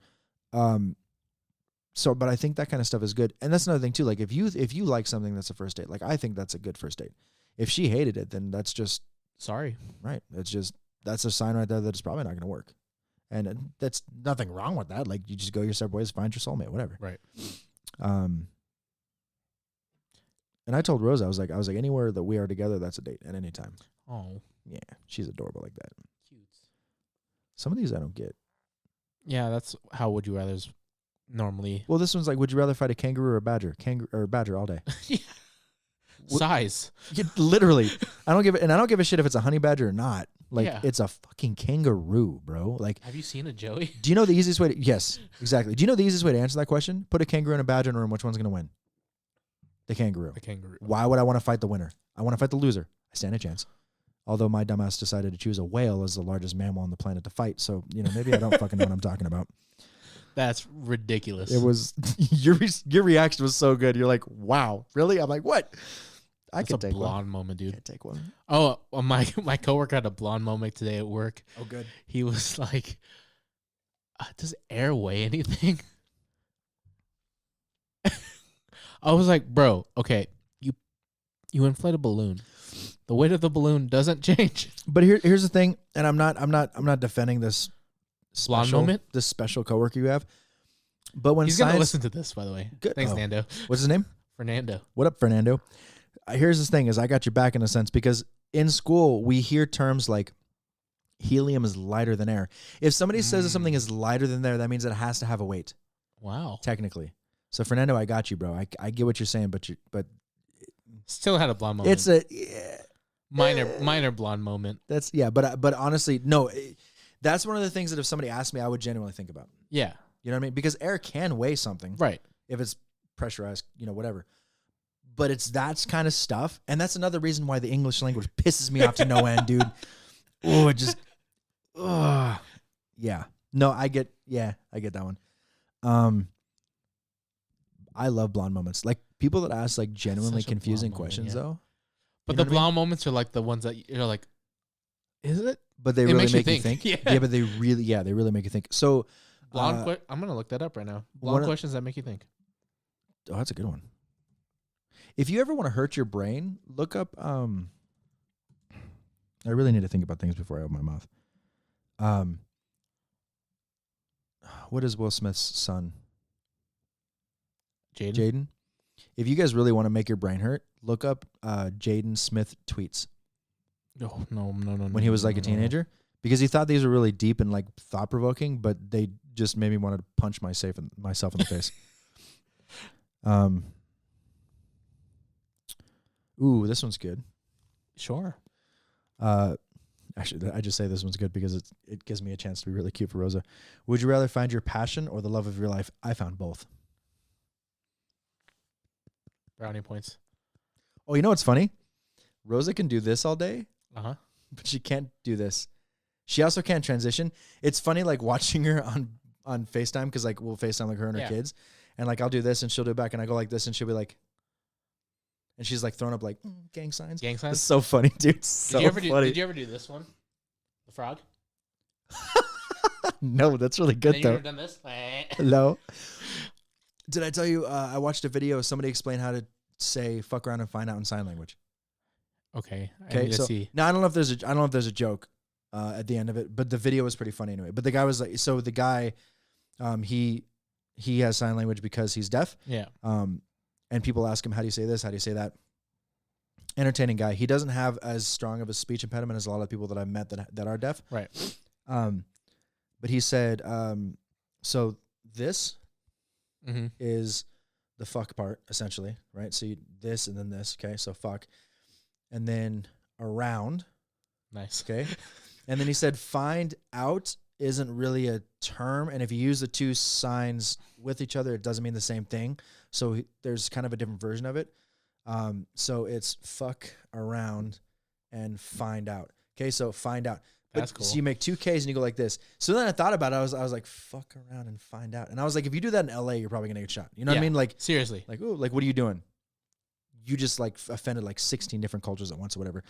So, but I think that kind of stuff is good. And that's another thing too. Like if you like something that's a first date, like I think that's a good first date. If she hated it, then that's just sorry. Right. That's a sign right there that it's probably not going to work. And that's nothing wrong with that. Like you just go your separate ways, find your soulmate, whatever. Right. And I told Rosa, I was like, anywhere that we are together, that's a date at any time. Oh. Yeah. She's adorable like that. Cute. Some of these I don't get. Yeah, that's how would you rather's normally. Well, this one's like, would you rather fight a kangaroo or a badger? Kangaroo or badger all day. Yeah. Size. Literally. I don't give a shit if it's a honey badger or not. Like it's a fucking kangaroo, bro. Like, have you seen a Joey? Do you know the easiest way to, yes, exactly. Do you know the easiest way to answer that question? Put a kangaroo and a badger in a room. Which one's going to win? The kangaroo. The kangaroo. Why would I want to fight the winner? I want to fight the loser. I stand a chance. Although my dumbass decided to choose a whale as the largest mammal on the planet to fight. So, maybe I don't fucking know what I'm talking about. That's ridiculous. It was, your reaction was so good. You're like, wow, really? I'm like, what? I could take one. Blonde moment, dude. Can't take one. Oh, my coworker had a blonde moment today at work. Oh, good. He was like, does air weigh anything? I was like, bro, okay, you inflate a balloon. The weight of the balloon doesn't change. But here's the thing, and I'm not defending this blonde moment, this special coworker you have. But when he's gonna listen to this, by the way. Good. Thanks, Nando. What's his name? Fernando. What up, Fernando? Here's the thing: is I got your back in a sense because in school we hear terms like helium is lighter than air. If somebody says that something is lighter than air, that means it has to have a weight. Wow. Technically. So Fernando, I got you, bro. I get what you're saying, but still had a blonde moment. It's a minor blonde moment. But honestly, no. That's one of the things that if somebody asked me, I would genuinely think about. Yeah. You know what I mean? Because air can weigh something. Right. If it's pressurized, whatever. But it's that kind of stuff. And that's another reason why the English language pisses me off to no end, dude. Oh, it just, yeah. No, I get that one. I love blonde moments. Like people that ask like genuinely confusing questions though. But the blonde moments are like the ones that you're like, is it? But they really make you think. Yeah, but they really make you think. So blonde. I'm gonna look that up right now. Blonde questions that make you think. Oh, that's a good one. If you ever want to hurt your brain, look up. I really need to think about things before I open my mouth. What is Will Smith's son? Jaden. If you guys really want to make your brain hurt, look up Jaden Smith tweets. Oh, no. When he was like a teenager. Because he thought these were really deep and like thought provoking, but they just made me want to punch myself in the face. Ooh, this one's good. Sure. Actually, I just say this one's good because it gives me a chance to be really cute for Rosa. Would you rather find your passion or the love of your life? I found both. Brownie points. Oh, you know what's funny? Rosa can do this all day, Uh-huh. but she can't do this. She also can't transition. It's funny, like watching her on FaceTime because like we'll FaceTime like her and her kids, and like I'll do this and she'll do it back, and I go like this and she'll be like, and she's like throwing up like gang signs. Gang signs. It's so funny, dude. It's so funny. Did you ever do this one? The frog. No, that's really good And though. you ever done this? No. Did I tell you? I watched a video. Somebody explained how to say "fuck around and find out" in sign language. Okay. Okay. So now I don't know if there's a joke at the end of it, but the video was pretty funny anyway. But the guy was like, so the guy, he has sign language because he's deaf. Yeah. And people ask him, how do you say this? How do you say that? Entertaining guy. He doesn't have as strong of a speech impediment as a lot of people that I've met that are deaf. Right. But he said, so this is the fuck part, essentially, right? So this and then this, okay? So fuck. And then around. Nice. Okay? And then he said, find out isn't really a term. And if you use the two signs with each other, it doesn't mean the same thing. So there's kind of a different version of it. So it's fuck around and find out. Okay, so find out. That's cool. So you make two Ks and you go like this. So then I thought about it. I was like, fuck around and find out. And I was like, if you do that in LA, you're probably gonna get shot. You know what I mean? Like seriously. Like, ooh, like what are you doing? You just like offended like 16 different cultures at once or whatever.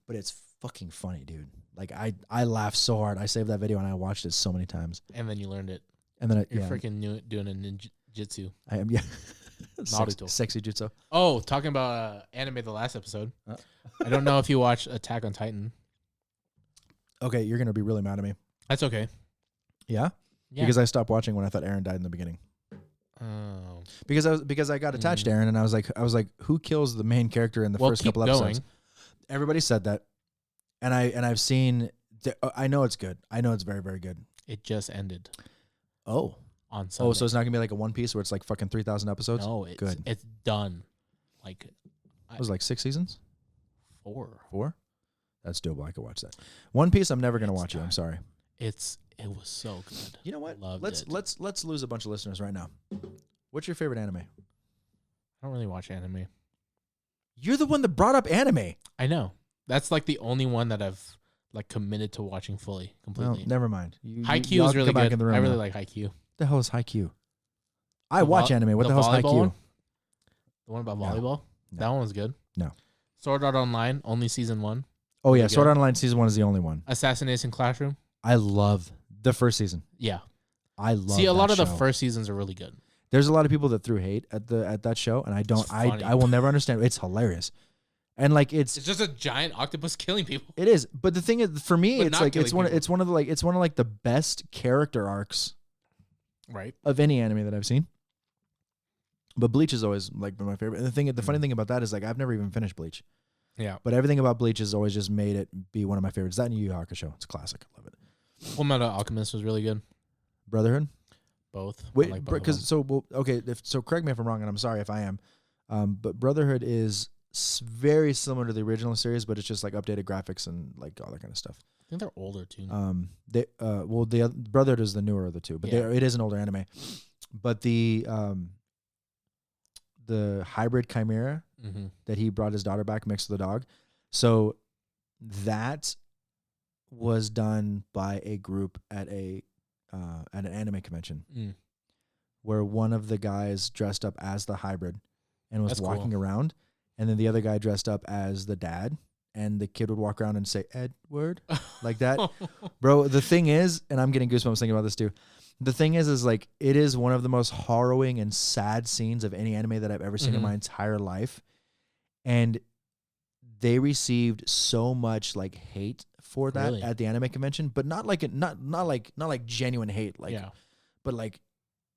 But it's fucking funny, dude. Like I laughed so hard. I saved that video and I watched it so many times. And then you learned it. And then you're freaking doing a ninjutsu. I am, yeah. Naruto. Sexy jutsu. Oh, talking about anime the last episode. I don't know if you watched Attack on Titan. Okay, you're gonna be really mad at me. That's okay. Yeah? Because I stopped watching when I thought Aaron died in the beginning. Oh. Because I got attached to Aaron and I was like, who kills the main character in the first couple episodes? Everybody said that. And I've seen I know it's good. I know it's very, very good. It just ended. Oh. On Sunday. Oh, so it's not gonna be like a One Piece where it's like fucking 3,000 episodes? No, it's done. Like it was like 6 seasons? 4. 4? That's doable. I could watch that. One Piece, I'm never gonna watch it. I'm sorry. It was so good. You know what? Let's lose a bunch of listeners right now. What's your favorite anime? I don't really watch anime. You're the one that brought up anime. I know. That's like the only one that I've like committed to watching completely. Well, never mind. Haikyuu is really good. I really like Haikyuu. The hell is Haikyuu? I watch anime. What the hell is Haikyuu? One? The one about volleyball? No. That one was good. No. Sword Art Online, only season 1. Oh yeah, Sword Art Online season 1 is the only one. Assassination Classroom. I love the first season. Yeah. I love. See, a lot of show. the first seasons are really good. There's a lot of people that threw hate at that show, and I don't. I will never understand. It's hilarious, and like it's just a giant octopus killing people. It is, but the thing is, for me, it's like it's one of the best character arcs, right, of any anime that I've seen. But Bleach has always like been my favorite. And the funny thing about that is like I've never even finished Bleach. Yeah, but everything about Bleach has always just made it be one of my favorites. That and Yu Yu Hakusho, it's a classic. I love it. Fullmetal Alchemist was really good. Brotherhood. Both. Wait, because so correct me if I'm wrong, and I'm sorry if I am. But Brotherhood is very similar to the original series, but it's just like updated graphics and like all that kind of stuff. I think they're older too. The Brotherhood is the newer of the two, but it is an older anime. But the hybrid chimera that he brought his daughter back mixed with the dog, so that was done by a group at an anime convention, where one of the guys dressed up as the hybrid and was walking around, and then the other guy dressed up as the dad, and the kid would walk around and say Edward like that. Bro, the thing is, and I'm getting goosebumps thinking about this too. The thing is like it is one of the most harrowing and sad scenes of any anime that I've ever seen in my entire life, and they received so much like hate for that at the anime convention, but not like genuine hate, but like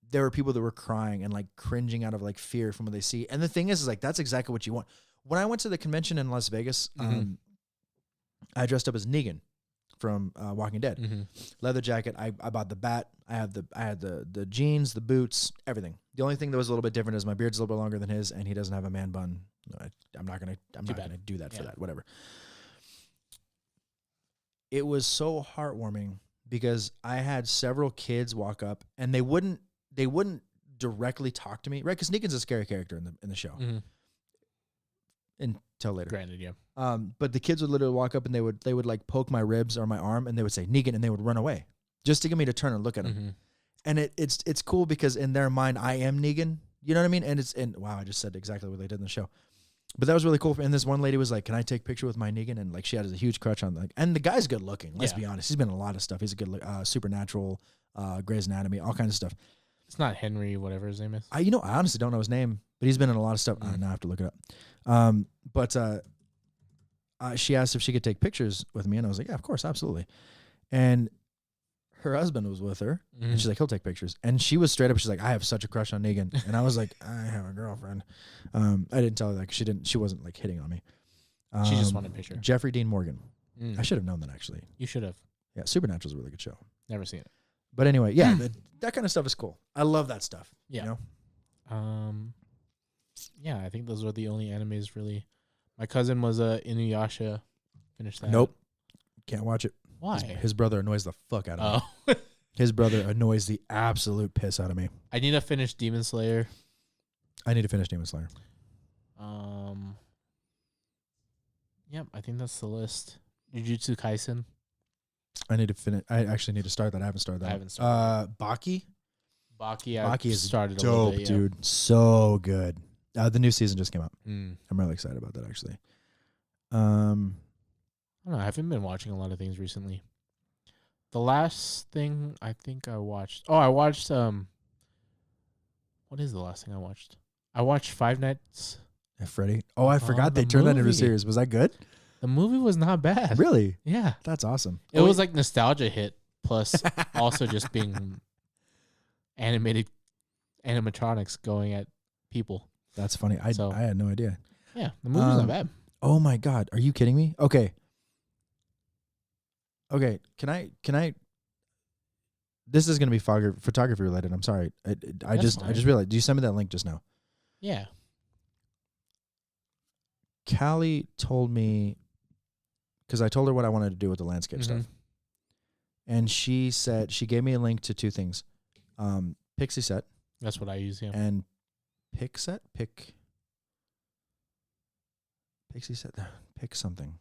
there were people that were crying and like cringing out of like fear from what they see. And the thing is like that's exactly what you want. When I went to the convention in Las Vegas, I dressed up as Negan from Walking Dead. Leather jacket. I bought the bat. I had the jeans, the boots, everything. The only thing that was a little bit different is my beard's a little bit longer than his, and he doesn't have a man bun I'm not gonna do that for that. Whatever. It was so heartwarming because I had several kids walk up and they wouldn't directly talk to me, right? Because Negan's a scary character in the show. Until later. Granted, yeah. But the kids would literally walk up and they would like poke my ribs or my arm and they would say Negan and they would run away just to get me to turn and look at him. And it's cool because in their mind I am Negan. You know what I mean? And wow, I just said exactly what they did in the show. But that was really cool. And this one lady was like, "Can I take a picture with my Negan?" And like she had a huge crush on and the guy's good looking. Let's be honest. He's been in a lot of stuff. He's a good Supernatural, Grey's Anatomy, all kinds of stuff. It's not Henry, whatever his name is. I honestly don't know his name, but he's been in a lot of stuff. Now I have to look it up. But she asked if she could take pictures with me, and I was like, "Yeah, of course, absolutely." And her husband was with her, and she's like, "He'll take pictures." And she was straight up. She's like, "I have such a crush on Negan," and I was like, "I have a girlfriend." I didn't tell her that 'cause she wasn't like hitting on me. She just wanted a picture. Jeffrey Dean Morgan. I should have known that actually. You should have. Yeah, Supernatural's a really good show. Never seen it. But anyway, yeah, that kind of stuff is cool. I love that stuff. Yeah. You know? Yeah, I think those were the only animes really. My cousin was Inuyasha. Finished that. Nope. Can't watch it. Why? His brother annoys the fuck out of me. His brother annoys the absolute piss out of me. I need to finish Demon Slayer. I need to finish Demon Slayer. Yep, I think that's the list. Jujutsu Kaisen. I need to finish. I actually need to start that. I haven't started that. I haven't started. Baki. Baki is started dope, a little bit, dude. So good. The new season just came out. I'm really excited about that, actually. I don't know. I haven't been watching a lot of things recently. The last thing I think I watched. Oh, I watched. What is the last thing I watched? I watched Five Nights at Freddy. Oh, I forgot they turned that into a series. Was that good? The movie was not bad. Really? Yeah. That's awesome. It was like nostalgia hit plus also just being animatronics going at people. That's funny. I had no idea. Yeah, the movie's not bad. Oh my God. Are you kidding me? Okay. Can I this is going to be photography related. I'm sorry. I just realized. Do you send me that link just now? Yeah. Callie told me, because I told her what I wanted to do with the landscape stuff. And she said, she gave me a link to two things. Pixie Set. That's what I use, yeah. And Pixie Set. Pick something.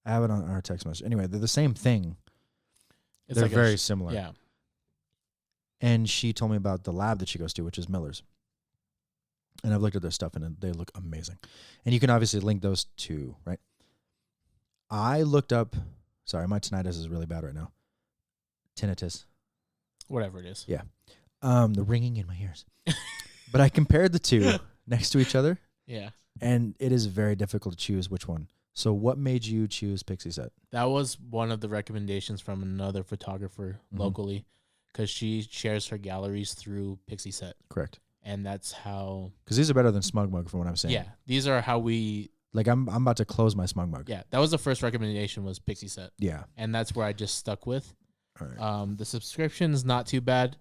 I have it on our text message. Anyway, they're the same thing. They're like very similar. Yeah. And she told me about the lab that she goes to, which is Miller's. And I've looked at their stuff, and they look amazing. And you can obviously link those two, right? I looked up... Sorry, my tinnitus is really bad right now. Tinnitus. Whatever it is. Yeah. The ringing in my ears. But I compared the two next to each other. Yeah. And it is very difficult to choose which one. So what made you choose Pixie Set? That was one of the recommendations from another photographer locally, because she shares her galleries through Pixie Set. Correct. And that's how... Because these are better than Smug Mug from what I'm saying. Yeah. These are how we... Like, I'm about to close my Smug Mug. Yeah. That was the first recommendation, was Pixie Set. Yeah. And that's where I just stuck with. All right. The subscription's not too bad.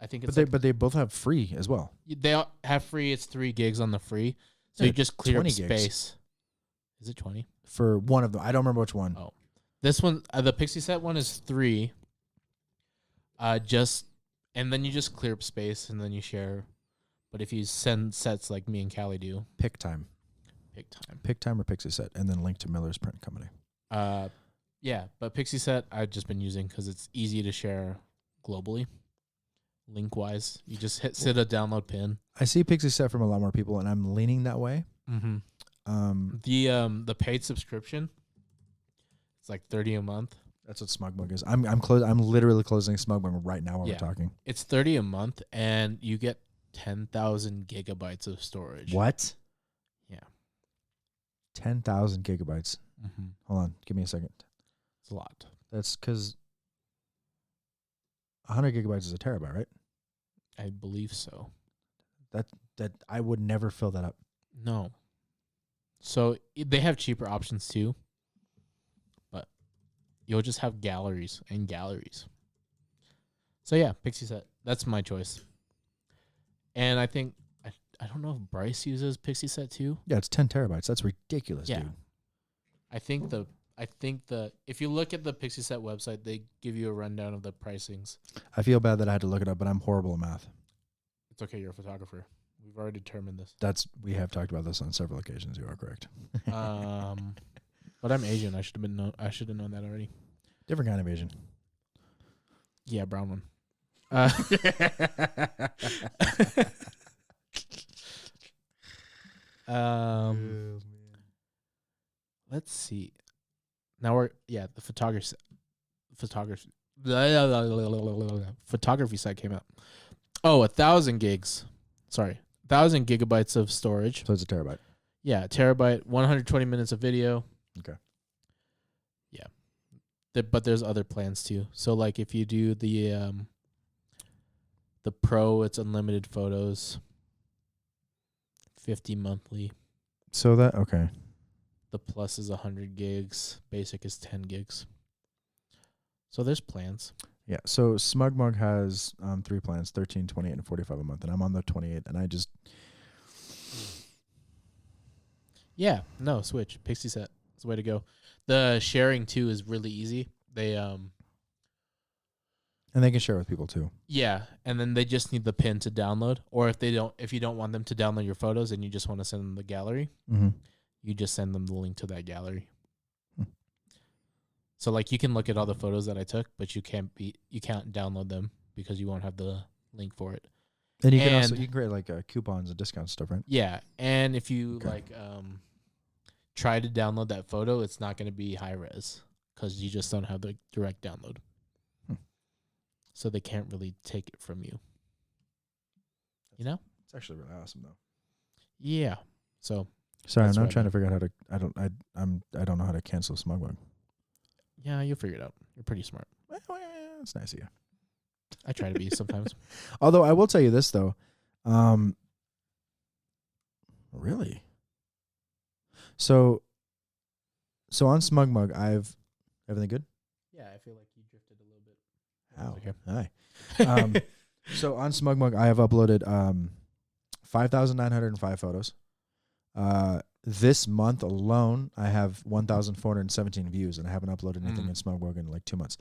I think it's... But they both have free as well. They all have free. It's 3 gigs on the free. So you just clear up space. Gigs. Is it 20? For one of them. I don't remember which one. Oh. This one, the Pixie Set one is 3. And then you just clear up space and then you share. But if you send sets like me and Callie do. Pick time or Pixie Set, and then link to Miller's Print Company. Yeah, but Pixie Set I've just been using because it's easy to share globally. Link-wise. You just hit a download pin. I see Pixie Set from a lot more people, and I'm leaning that way. Mm-hmm. The paid subscription, it's like $30 a month. That's what Smug Mug is. I'm literally closing Smug Mug right now while we're talking. It's $30 a month, and you get 10,000 gigabytes of storage. What? Yeah. 10,000 gigabytes. Mm-hmm. Hold on, give me a second. It's a lot. That's because 100 gigabytes is a terabyte, right? I believe so. That I would never fill that up. No. So they have cheaper options too, but you'll just have galleries and galleries. So yeah, Pixie Set. That's my choice. And I think I don't know if Bryce uses Pixie Set too. Yeah, it's 10 terabytes. That's ridiculous, Yeah. dude. I think the if you look at the Pixie Set website, they give you a rundown of the pricings. I feel bad that I had to look it up, but I'm horrible at math. It's okay, you're a photographer. We've already determined this. We have talked about this on several occasions. You are correct. But I'm Asian. I should have known that already. Different kind of Asian. Yeah, brown one. Let's see. Now the photography site came out. Oh, 1,000 gigs. Sorry, 1,000 gigabytes of storage. So it's a terabyte. Yeah, terabyte, 120 minutes of video. Okay. Yeah. But there's other plans too. So like if you do the Pro, it's unlimited photos. 50 monthly. So okay. The Plus is 100 gigs. Basic is 10 gigs. So there's plans. Yeah. So SmugMug has 3 plans: 13, 28, and 45 a month, and I'm on the 28, and I just. Yeah. No, switch. Pixie Set. It's the way to go. The sharing too is really easy. They And they can share with people too. Yeah, and then they just need the pin to download. Or if you don't want them to download your photos and you just want to send them the gallery, you just send them the link to that gallery. So like you can look at all the photos that I took, but you can't download them because you won't have the link for it. And you can create like coupons and discount stuff, right? Yeah, and if you try to download that photo, it's not going to be high res because you just don't have the direct download. So they can't really take it from you. You know? It's actually really awesome though. Yeah. So sorry, I'm not trying to figure out how to I don't know how to cancel SmugMug. Yeah, you'll figure it out. You're pretty smart. It's nice of you. I try to be sometimes. Although I will tell you this though. Really? So on SmugMug I've everything good? Yeah, I feel like you drifted a little bit. Ow. Okay. Hi. So on SmugMug, I have uploaded 5,905 photos. This month alone, I have 1,417 views, and I haven't uploaded anything in SmugMug in like 2 months.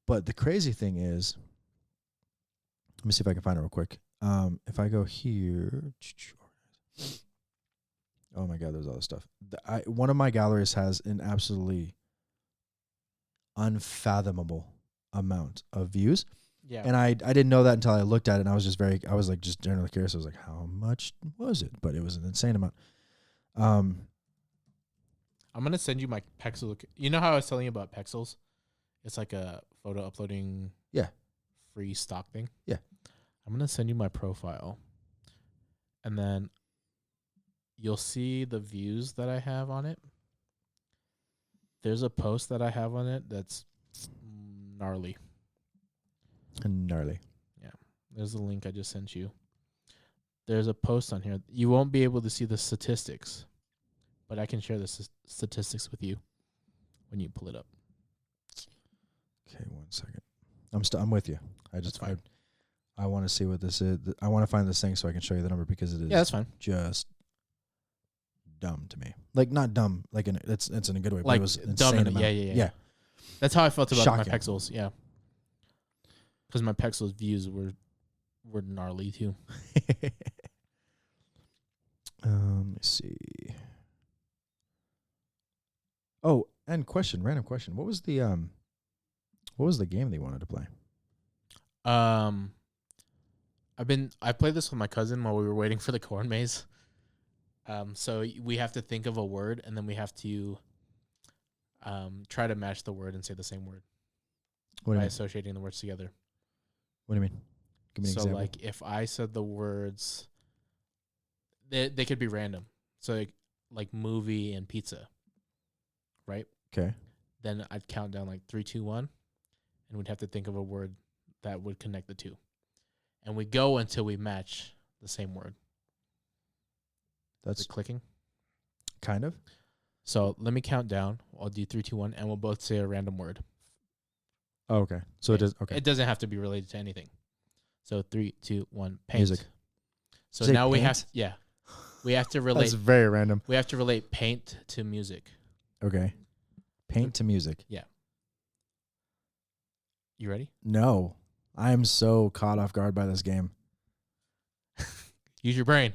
But the crazy thing is, let me see if I can find it real quick. If I go here, oh my God, there's all this stuff. One of my galleries has an absolutely unfathomable amount of views. Yeah. And I didn't know that until I looked at it, and I was just generally curious. I was like, how much was it? But it was an insane amount. I'm gonna send you my Pexel. You know how I was telling you about Pexels? It's like a photo uploading free stock thing. Yeah. I'm gonna send you my profile. And then you'll see the views that I have on it. There's a post that I have on it that's gnarly. Gnarly. Yeah. There's a link I just sent you. There's a post on here. You won't be able to see the statistics, but I can share the statistics with you when you pull it up. Okay, 1 second. I'm with you. I want to see what this is. I want to find this thing so I can show you the number because it is. Yeah, that's fine. Just dumb to me. Like not dumb. Like it's in a good way. Like but it was dumb. insane amount. Yeah. That's how I felt about Shocking. my Pexels. Yeah. Because my Pexels views were gnarly too. Let me see. Oh, and random question. What was the game they wanted to play? I played this with my cousin while we were waiting for the corn maze. So we have to think of a word and then we have to try to match the word and say the same word by associating the words together. What do you mean? Give me an example. So like if I said the words, they could be random. So like movie and pizza, right? Okay. Then I'd count down like 3, 2, 1, and we'd have to think of a word that would connect the two. And we go until we match the same word. That's clicking. Kind of. So let me count down. I'll do 3, 2, 1, and we'll both say a random word. Oh, okay. So it does. Okay. It doesn't have to be related to anything. So 3, 2, 1. Paint. Music. So Say now we have paint? we have to That's relate very random. we have to relate paint to music. Okay. Paint to music. Yeah. You ready? No. I am so caught off guard by this game. Use your brain.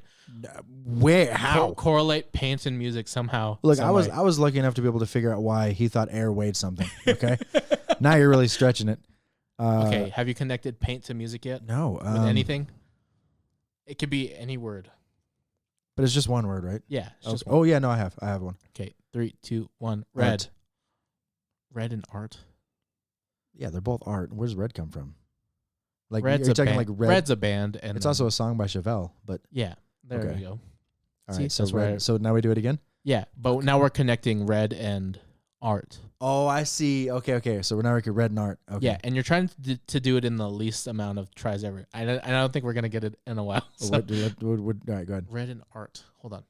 Where? How? Correlate paint and music somehow. Look, I was lucky enough to be able to figure out why he thought air weighed something. Okay. Now you're really stretching it. Okay. Have you connected paint to music yet? No. With anything? It could be any word. But it's just one word, right? Yeah. It's just Oh yeah, no, I have one. Okay. 3, 2, 1. Red. Art. Red and art. Yeah, they're both art. Where's red come from? Like Red's you're a talking band. like red. Red's a band, and It's also a song by Chevelle, but yeah. There Okay. we go. all See, right. So that's red. right. So now we do it again. Yeah, but now we're connecting red and art. Oh, I see. Okay. So we're now working red and art. Okay. Yeah, and you're trying to do it in the least amount of tries ever. I don't think we're gonna get it in a while. So. All right, go ahead. Red and art. Hold on.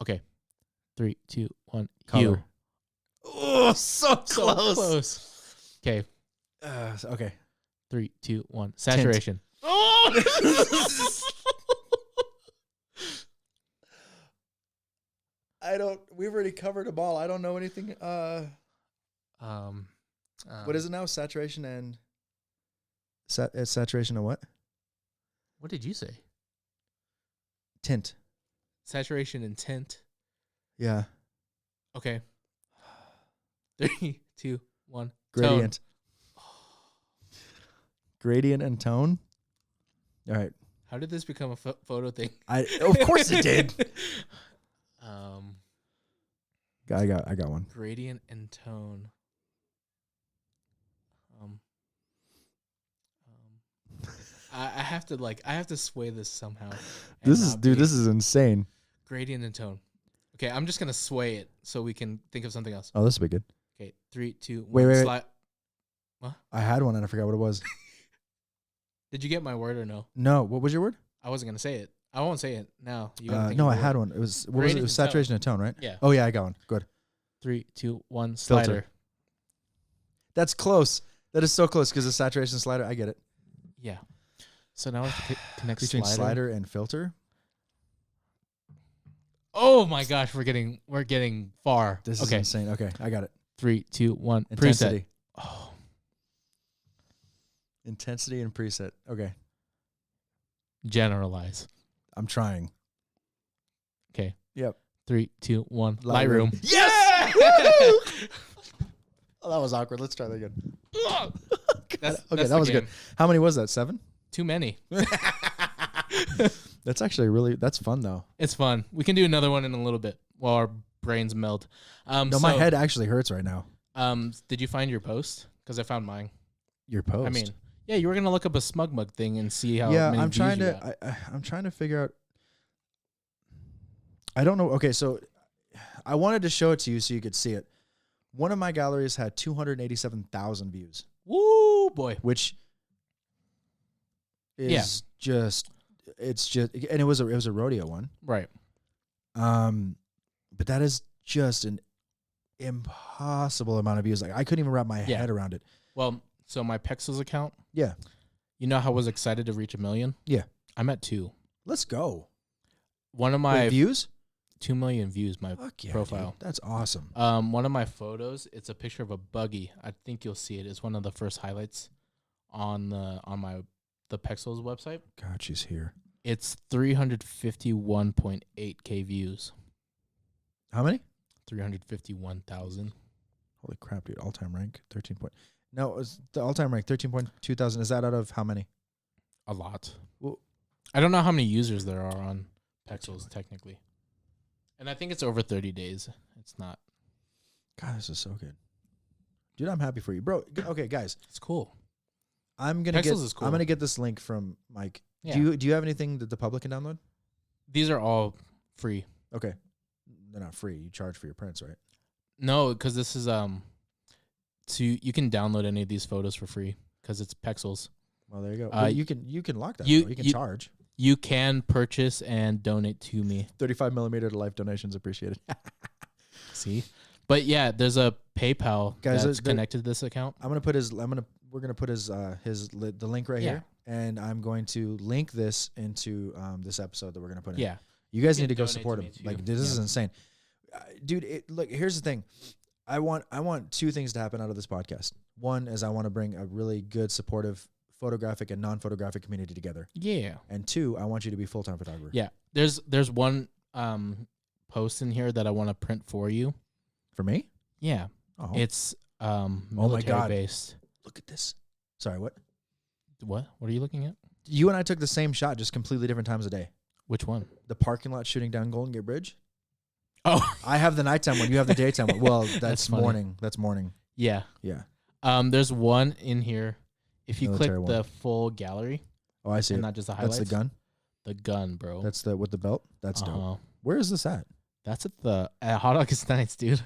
Okay. 3, 2, 1. Color. Hue. Oh, so So close. Okay. Okay. 3, 2, 1. Saturation. We've already covered them all. I don't know anything. What is it now? Saturation and saturation and what? What did you say? Tint. Saturation and tint. Yeah. Okay. 3, 2, 1. Gradient. Tone. Gradient and tone. All right. How did this become a photo thing? Of course it did. I got one. Gradient and tone. I have to sway this somehow. This is insane. Gradient and tone. Okay, I'm just gonna sway it so we can think of something else. Oh, this will be good. Okay, 3, 2, 1. Wait. What? I had one and I forgot what it was. Did you get my word or no? No. What was your word? I wasn't gonna say it. I won't say it now. You No, I had one. It was what was it? It Gradient was and saturation and tone, right? Yeah. Oh yeah, I got one. Good. 3, 2, 1. Filter. Slider. That's close. That is so close because the saturation slider. I get it. Yeah. So now we have to connect Between slider. slider and filter. Oh my gosh, we're getting far. This is okay. insane. Okay, I got it. 3, 2, 1. Intensity. Preset. Oh. Intensity and preset. Okay. Generalize. I'm trying. Okay. Yep. 3, 2, 1. Lightroom. Lightroom. Yes! Oh, that was awkward. Let's try that again. That's that was good. How many was that? 7? Too many. That's actually that's fun though. It's fun. We can do another one in a little bit while our brains melt. No, my head actually hurts right now. Did you find your post? Because I found mine. Your post? I mean, yeah, you were gonna look up a smug mug thing and see how. Yeah, many I'm views trying you to. got. I'm trying to figure out. I don't know. Okay, so I wanted to show it to you so you could see it. One of my galleries had 287,000 views. Woo, boy! Which is just, and it was a rodeo one, right? But that is just an impossible amount of views. Like I couldn't even wrap my head around it. Well, so my Pexels account. Yeah. You know how I was excited to reach 1 million? Yeah. I'm at 2. Let's go. One of my views. 2 million views. My profile. Dude. That's awesome. One of my photos. It's a picture of a buggy. I think you'll see it. It's one of the first highlights on the Pexels website. God, she's here. It's 351.8K views. How many? 351,000. Holy crap, dude! All-time rank 13 point. No, it's the all-time rank 13.2 thousand. Is that out of how many? A lot. Well, I don't know how many users there are on Pexels technically, and I think it's over 30 days. It's not. God, this is so good, dude. I'm happy for you, bro. Okay, guys, it's cool. Pexels is cool. I'm gonna get this link from Mike. Yeah. Do you have anything that the public can download? These are all free. Okay, they're not free. You charge for your prints, right? No, because this is you can download any of these photos for free because it's Pexels. Well, there you go. Well, you can lock that. You can charge. You can purchase and donate to me. 35mm to life donations appreciated. See, but yeah, there's a PayPal Guys, that's connected to this account. We're gonna put the link right here. and I'm going to link this into this episode that we're gonna put in. Yeah. You guys You need to can go donate support to him. me too. Like this is insane, dude. Look, here's the thing. I want two things to happen out of this podcast. One is I want to bring a really good, supportive photographic and non-photographic community together. Yeah. And two, I want you to be full-time photographer. Yeah. There's one post in here that I want to print for you. For me? Yeah. Oh. It's my military God. based. Look at this. Sorry, what? What are you looking at? You and I took the same shot, just completely different times of day. Which one? The parking lot shooting down Golden Gate Bridge. Oh, I have the nighttime one. You have the daytime one. Well, that's funny. morning. That's morning. yeah. Yeah. There's one in here. If you Military click the full gallery Oh, I see and it. not just the highlights. That's the gun. The gun, bro. That's the with the belt. That's dope. Where is this at? That's at Hot August Nights, dude.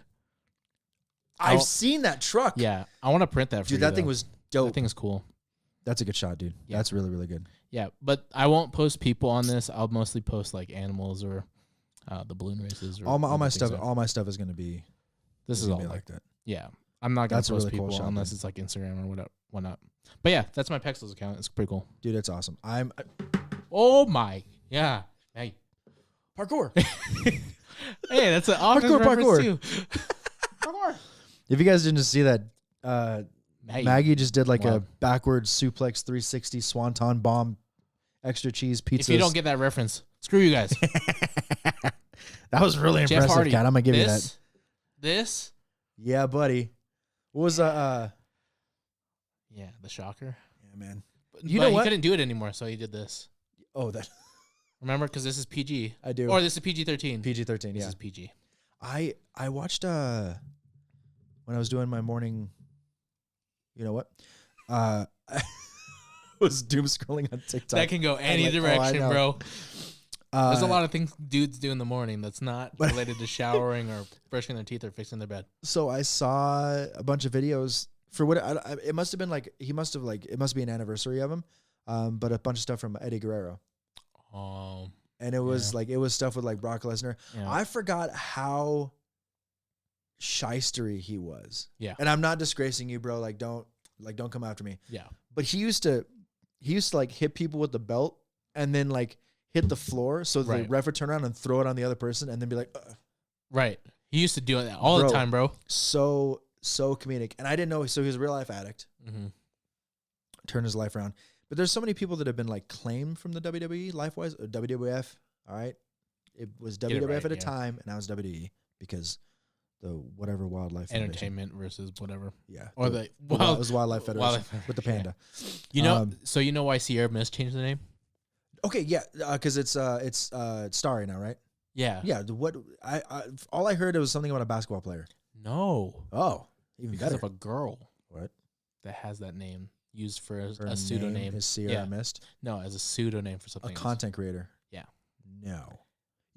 I've seen that truck. Yeah, I want to print that for you. Dude, that thing was dope. That thing is cool. That's a good shot, dude. Yeah. That's really, really good. Yeah, but I won't post people on this. I'll mostly post like animals or the balloon races. Or All my other stuff. things. All my stuff is gonna be. This is gonna all be like like that. Yeah, I'm not gonna That's a post really cool people shot, unless dude. it's like Instagram or whatnot. But yeah, that's my Pexels account. It's pretty cool. Dude, it's awesome. Oh my, yeah. Hey, Parkour. hey, that's an August Parkour, reference parkour. too. Parkour. If you guys didn't see that, Maggie just did like Wow. a backwards suplex 360 swanton bomb, extra cheese pizza. If you don't get that reference, screw you guys. that was really Jeff impressive, Hardy. Kat. I'm gonna give you that. This. Yeah, buddy. What was Yeah, the shocker. Yeah, man. You know what? He couldn't do it anymore, so he did this. Oh, that Remember, because this is PG. I do. Or this is PG-13. PG-13. This Yeah. is PG. I watched when I was doing my morning. You know what? I was doom scrolling on TikTok. That can go any direction, know. bro. There's a lot of things dudes do in the morning that's not related to showering or brushing their teeth or fixing their bed. So I saw a bunch of videos for what it must have been like. It must be an anniversary of him, but a bunch of stuff from Eddie Guerrero. And it was it was stuff with like Brock Lesnar. Yeah. I forgot how shystery he was. Yeah. And I'm not disgracing you, bro. Don't come after me. Yeah. But he used to like hit people with the belt and then like hit the floor so the ref would turn around and throw it on the other person and then be like, Right. He used to do it all the time, bro. So comedic. And I didn't know. So he was a real life addict. Mm-hmm. Turned his life around. But there's so many people that have been like claimed from the WWE life-wise, or WWF. All right. It was WWF at a time, and now it's WWE because the whatever wildlife entertainment versus whatever. Yeah. Or it was Wildlife Federation with the panda. You know, so you know why Sierra Mist changed the name? Okay, yeah, because it's Starry now, right? Yeah. Yeah. All I heard it was something about a basketball player. No. Oh, even because better. of a girl. What? That has that name used for a Her pseudonym. name is Sierra Mist. No, as a pseudonym for something. A content creator. Yeah. No.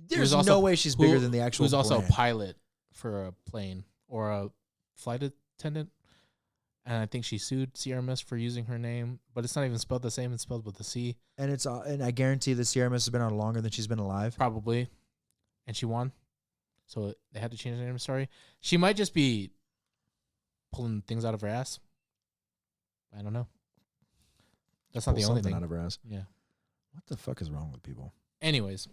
There's no way she's bigger than the actual. Who's also brand. a pilot for a plane or a flight attendant, and I think she sued Sierra Mist for using her name, but it's not even spelled the same. It's spelled with a C. And and I guarantee that Sierra Mist has been on longer than she's been alive. Probably, and she won, so they had to change the name. Sorry, she might just be pulling things out of her ass. I don't know. That's not the only thing out of her ass. Yeah. What the fuck is wrong with people? Anyways,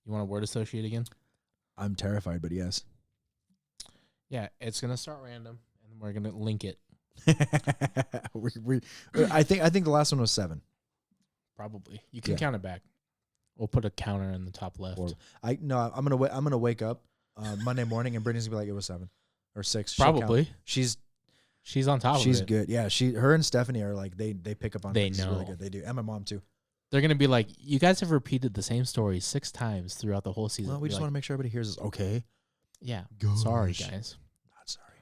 you want to word associate again? I'm terrified, but yes. Yeah, it's gonna start random, and then we're gonna link it. I think the last one was 7. Probably. You can count it back. We'll put a counter in the top left. I'm gonna wake up Monday morning and Brittany's gonna be like, it was 7 or 6. Probably. She's on top of it. She's good. Yeah, her and Stephanie are like they pick up on They things. It's know. really good. They do. And my mom too. They're gonna be like, you guys have repeated the same story 6 times throughout the whole season. Well, we just want to make sure everybody hears us. Okay. Yeah. Gosh. Sorry, guys. Not sorry.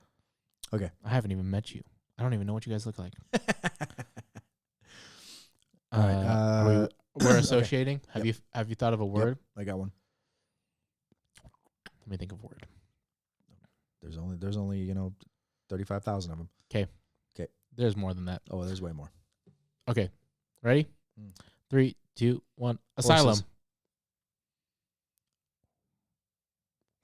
Okay. I haven't even met you. I don't even know what you guys look like. All right. We're associating. Okay. Have you thought of a word? Yep, I got one. Let me think of a word. There's only 35,000 of them. Okay. There's more than that. Oh, there's way more. Okay. Ready? 3, 2, 1. Asylum.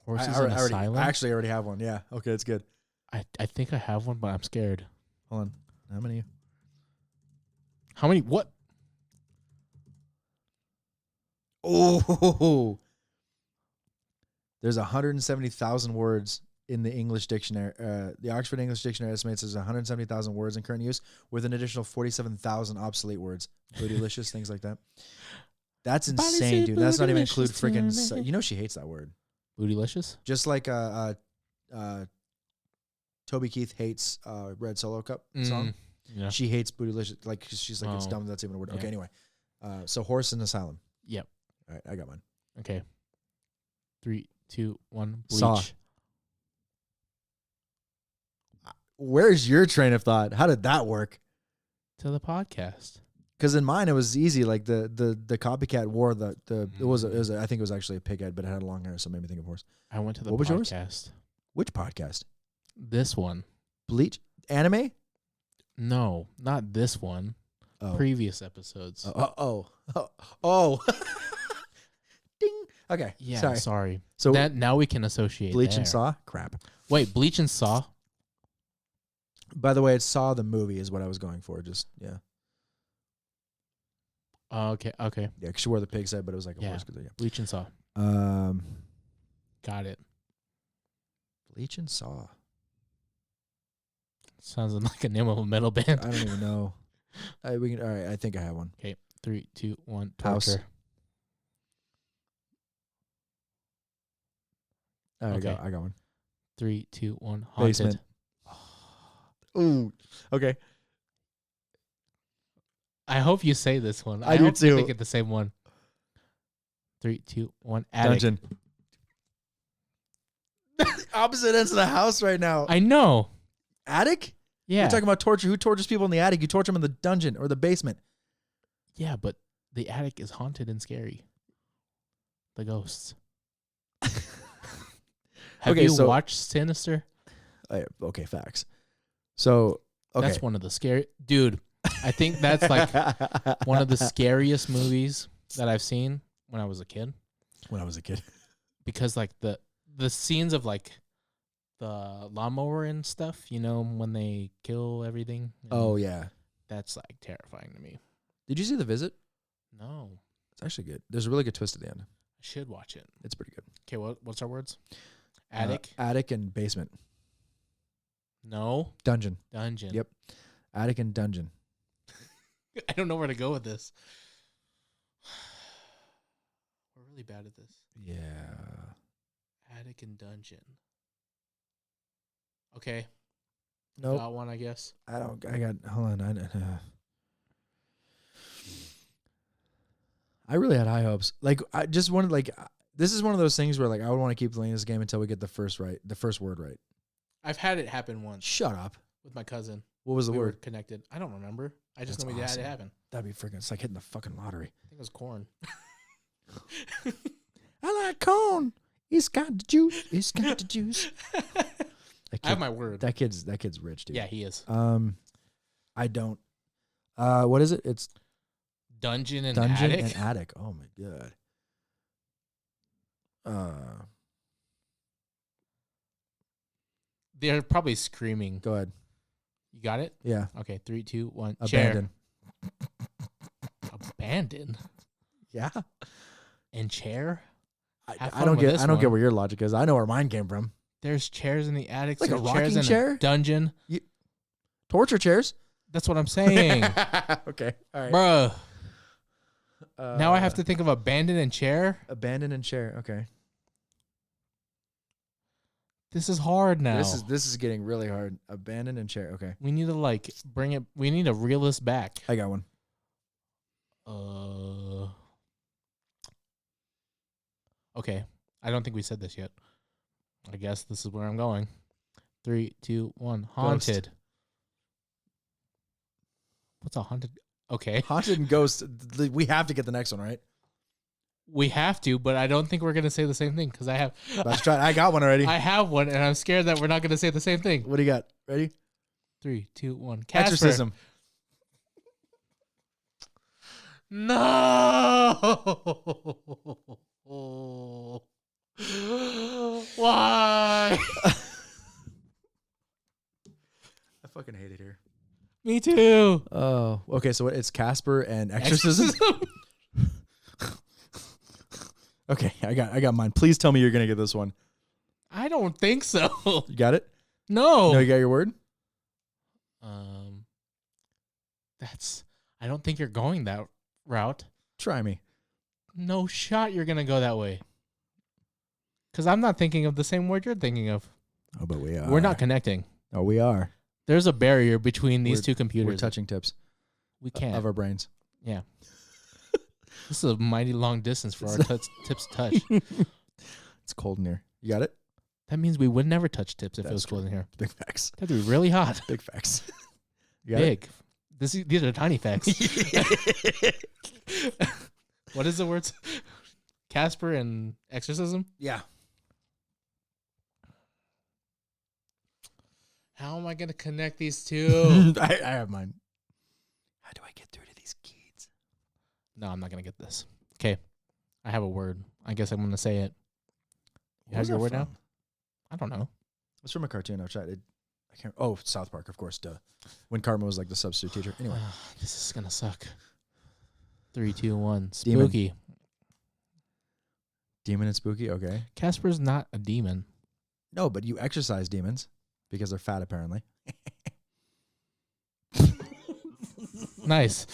Horses in asylum. I actually already have one. Yeah. Okay, it's good. I think I have one, but I'm scared. Hold on. How many? How many? What? Oh, there's 170,000 words in the English dictionary. The Oxford English Dictionary estimates there's 170,000 words in current use, with an additional 47,000 obsolete words. Bootylicious, things like that. That's insane, dude. That's not even include freaking. You know she hates that word. Bootylicious. Just like Toby Keith hates Red Solo Cup song. Yeah. She hates bootylicious. Like she's like, it's dumb. That's even a word. Yeah. Okay, anyway. So horse and asylum. Yep. All right, I got mine. Okay. 3, 2, 1. Bleach. Saw. Where's your train of thought? How did that work? To the podcast. Because in mine it was easy. Like the copycat wore the it was I think it was actually a pig head, but it had long hair, so it made me think of horse. I went to the what podcast. Was yours? Which podcast? This one. Bleach anime? No, not this one. Oh. Previous episodes. Oh. Ding. Okay. Yeah. Sorry. So that now we can associate Bleach there. and Saw. Crap. Wait, Bleach and Saw. By the way, it's Saw the movie is what I was going for. Just yeah. Okay. Yeah, because she wore the pig's head, but it was like a horse. Yeah. Bleach and Saw. Got it. Bleach and Saw. Sounds like a name of a metal band. I don't even know. All right, I think I have one. Okay, 3, 2, 1. House. Torture. Okay. I got one. 3, 2, 1. Haunted. Basement. Ooh. Okay. I hope you say this one. I do hope too. You think it's the same one. 3, 2, 1. Attic. Dungeon. Opposite ends of the house right now. I know. Attic? Yeah. We're talking about torture. Who tortures people in the attic? You torture them in the dungeon or the basement. Yeah, but the attic is haunted and scary. The ghosts. Have you watched Sinister? Okay, facts. So, okay. That's one of the scary... Dude, I think that's like one of the scariest movies that I've seen when I was a kid. Because like the scenes of like the lawnmower and stuff, you know, when they kill everything. Oh, yeah. That's like terrifying to me. Did you see The Visit? No. It's actually good. There's a really good twist at the end. I should watch it. It's pretty good. Okay, what's our words? Attic? Attic and basement. No. Dungeon. Yep. Attic and dungeon. I don't know where to go with this. We're really bad at this. Yeah. Attic and dungeon. Okay. Nope. Got one, I guess. Hold on. I really had high hopes. Like, I just wanted, like, this is one of those things where, like, I would want to keep playing this game until we get the first word right. I've had it happen once. Shut up. With my cousin. What was the word? Were connected. I don't remember. I just know we had it happen. That'd be freaking, it's like hitting the fucking lottery. I think it was corn. I like corn. It's got the juice. It's got the juice. I have my word. That kid's rich, dude. Yeah, he is. I don't. What is it? It's dungeon and attic. Oh my god. They're probably screaming. Go ahead. You got it? Yeah. Okay. 3, 2, 1. Abandon. Chair. Abandon. Yeah. And chair. I don't get where your logic is. I know where mine came from. There's chairs in the attic. Like there's a rocking chairs in chair? a dungeon. Torture chairs. That's what I'm saying. Okay. All right. Bruh. Now I have to think of abandon and chair. Abandon and chair. Okay. This is hard now. This is getting really hard. Abandon and chair. Okay. We need to like bring it. We need to reel this back. I got one. Okay. I don't think we said this yet. I guess this is where I'm going. 3, 2, 1. Haunted. Ghost. What's a haunted? Okay. Haunted and ghost. We have to get the next one, right? We have to, but I don't think we're going to say the same thing because I have. Let's try. I got one already. I have one, and I'm scared that we're not going to say the same thing. What do you got? Ready? 3, 2, 1. Casper. Exorcism. No. Why? I fucking hate it here. Me too. Oh, okay. So it's Casper and Exorcism. Okay, I got mine. Please tell me you're gonna get this one. I don't think so. You got it? No. No, you got your word? I don't think you're going that route. Try me. No shot you're going to go that way. Because I'm not thinking of the same word you're thinking of. Oh, but we are. We're not connecting. Oh, we are. There's a barrier between these two computers. We're touching tips. We can't. Of our brains. Yeah. This is a mighty long distance for our tips to touch. It's cold in here. You got it? That means we would never touch tips if it was true. cold in here. Big facts. That'd be really hot. Big facts. You got Big. These are tiny facts. What is the words? Casper and exorcism? Yeah. How am I going to connect these two? I have mine. How do I get through to these kids? No, I'm not going to get this. Okay. I have a word. I guess I'm going to say it. You have your word now? I don't know. It's from a cartoon. I've tried it. I can't. Oh, South Park, of course. Duh. When Karma was like the substitute teacher. Anyway, this is gonna suck. 3, 2, 1. Demon. Spooky. Demon and spooky. Okay. Casper's not a demon. No, but you exercise demons because they're fat, apparently. Nice.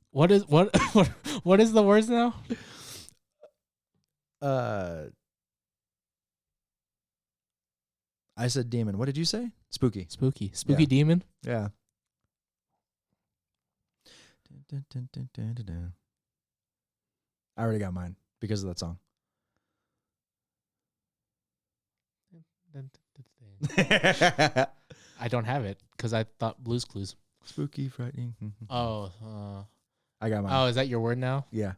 What is the words now? I said demon. What did you say? Spooky. Spooky Yeah. demon. Yeah. I already got mine because of that song. I don't have it because I thought Blue's Clues. Spooky, frightening. Oh. I got mine. Oh, is that your word now? Yeah.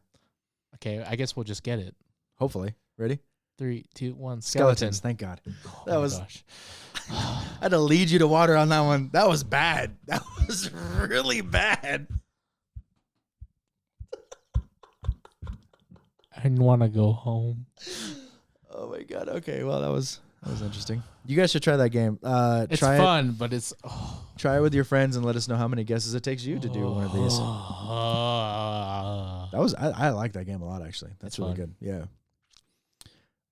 Okay, I guess we'll just get it. Hopefully. Ready? 3, 2, 1. Skeletons. Thank God. Oh That was. gosh. I had to lead you to water on that one. That was bad. That was really bad. I want to go home. Oh my God. Okay. Well, that was interesting. You guys should try that game. It's try fun, but it's Try it with your friends and let us know how many guesses it takes you to do one of these. That was I like that game a lot actually. That's really good. Yeah.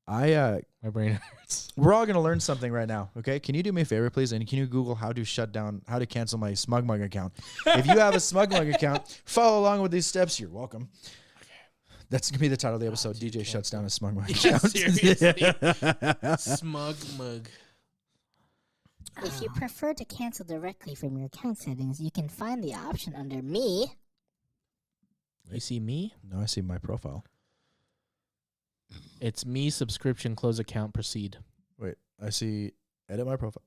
My brain hurts. We're all gonna learn something right now. Okay. Can you do me a favor, please? And can you Google how to cancel my SmugMug account? If you have a SmugMug account, follow along with these steps. You're welcome. That's going to be the title of the episode. DJ shuts down his SmugMug account. Seriously. SmugMug. If you prefer to cancel directly from your account settings, you can find the option under Me. You see me? No, I see my profile. It's me, subscription, close account, proceed. Wait, I see edit my profile.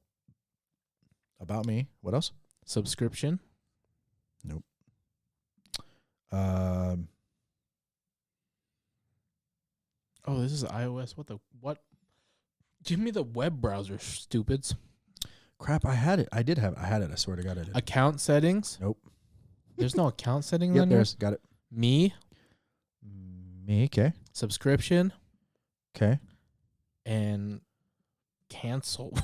About me. What else? Subscription. Nope. Oh, this is iOS. What? Give me the web browser, stupids. Crap, I had it. I had it. I swear to God I did. Account settings? Nope. There's no account settings Yep, on here? there's. Got it. Me, Me, okay. subscription, Okay. and cancel.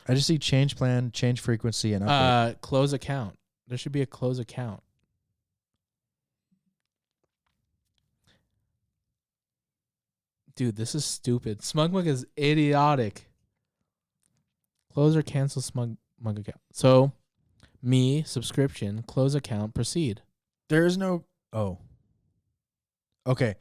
I just see change plan, change frequency, and update. Close account. There should be a close account. Dude, this is stupid. SmugMug is idiotic. Close or cancel SmugMug account. So, me, subscription, close account, proceed. There's no. Oh. Okay.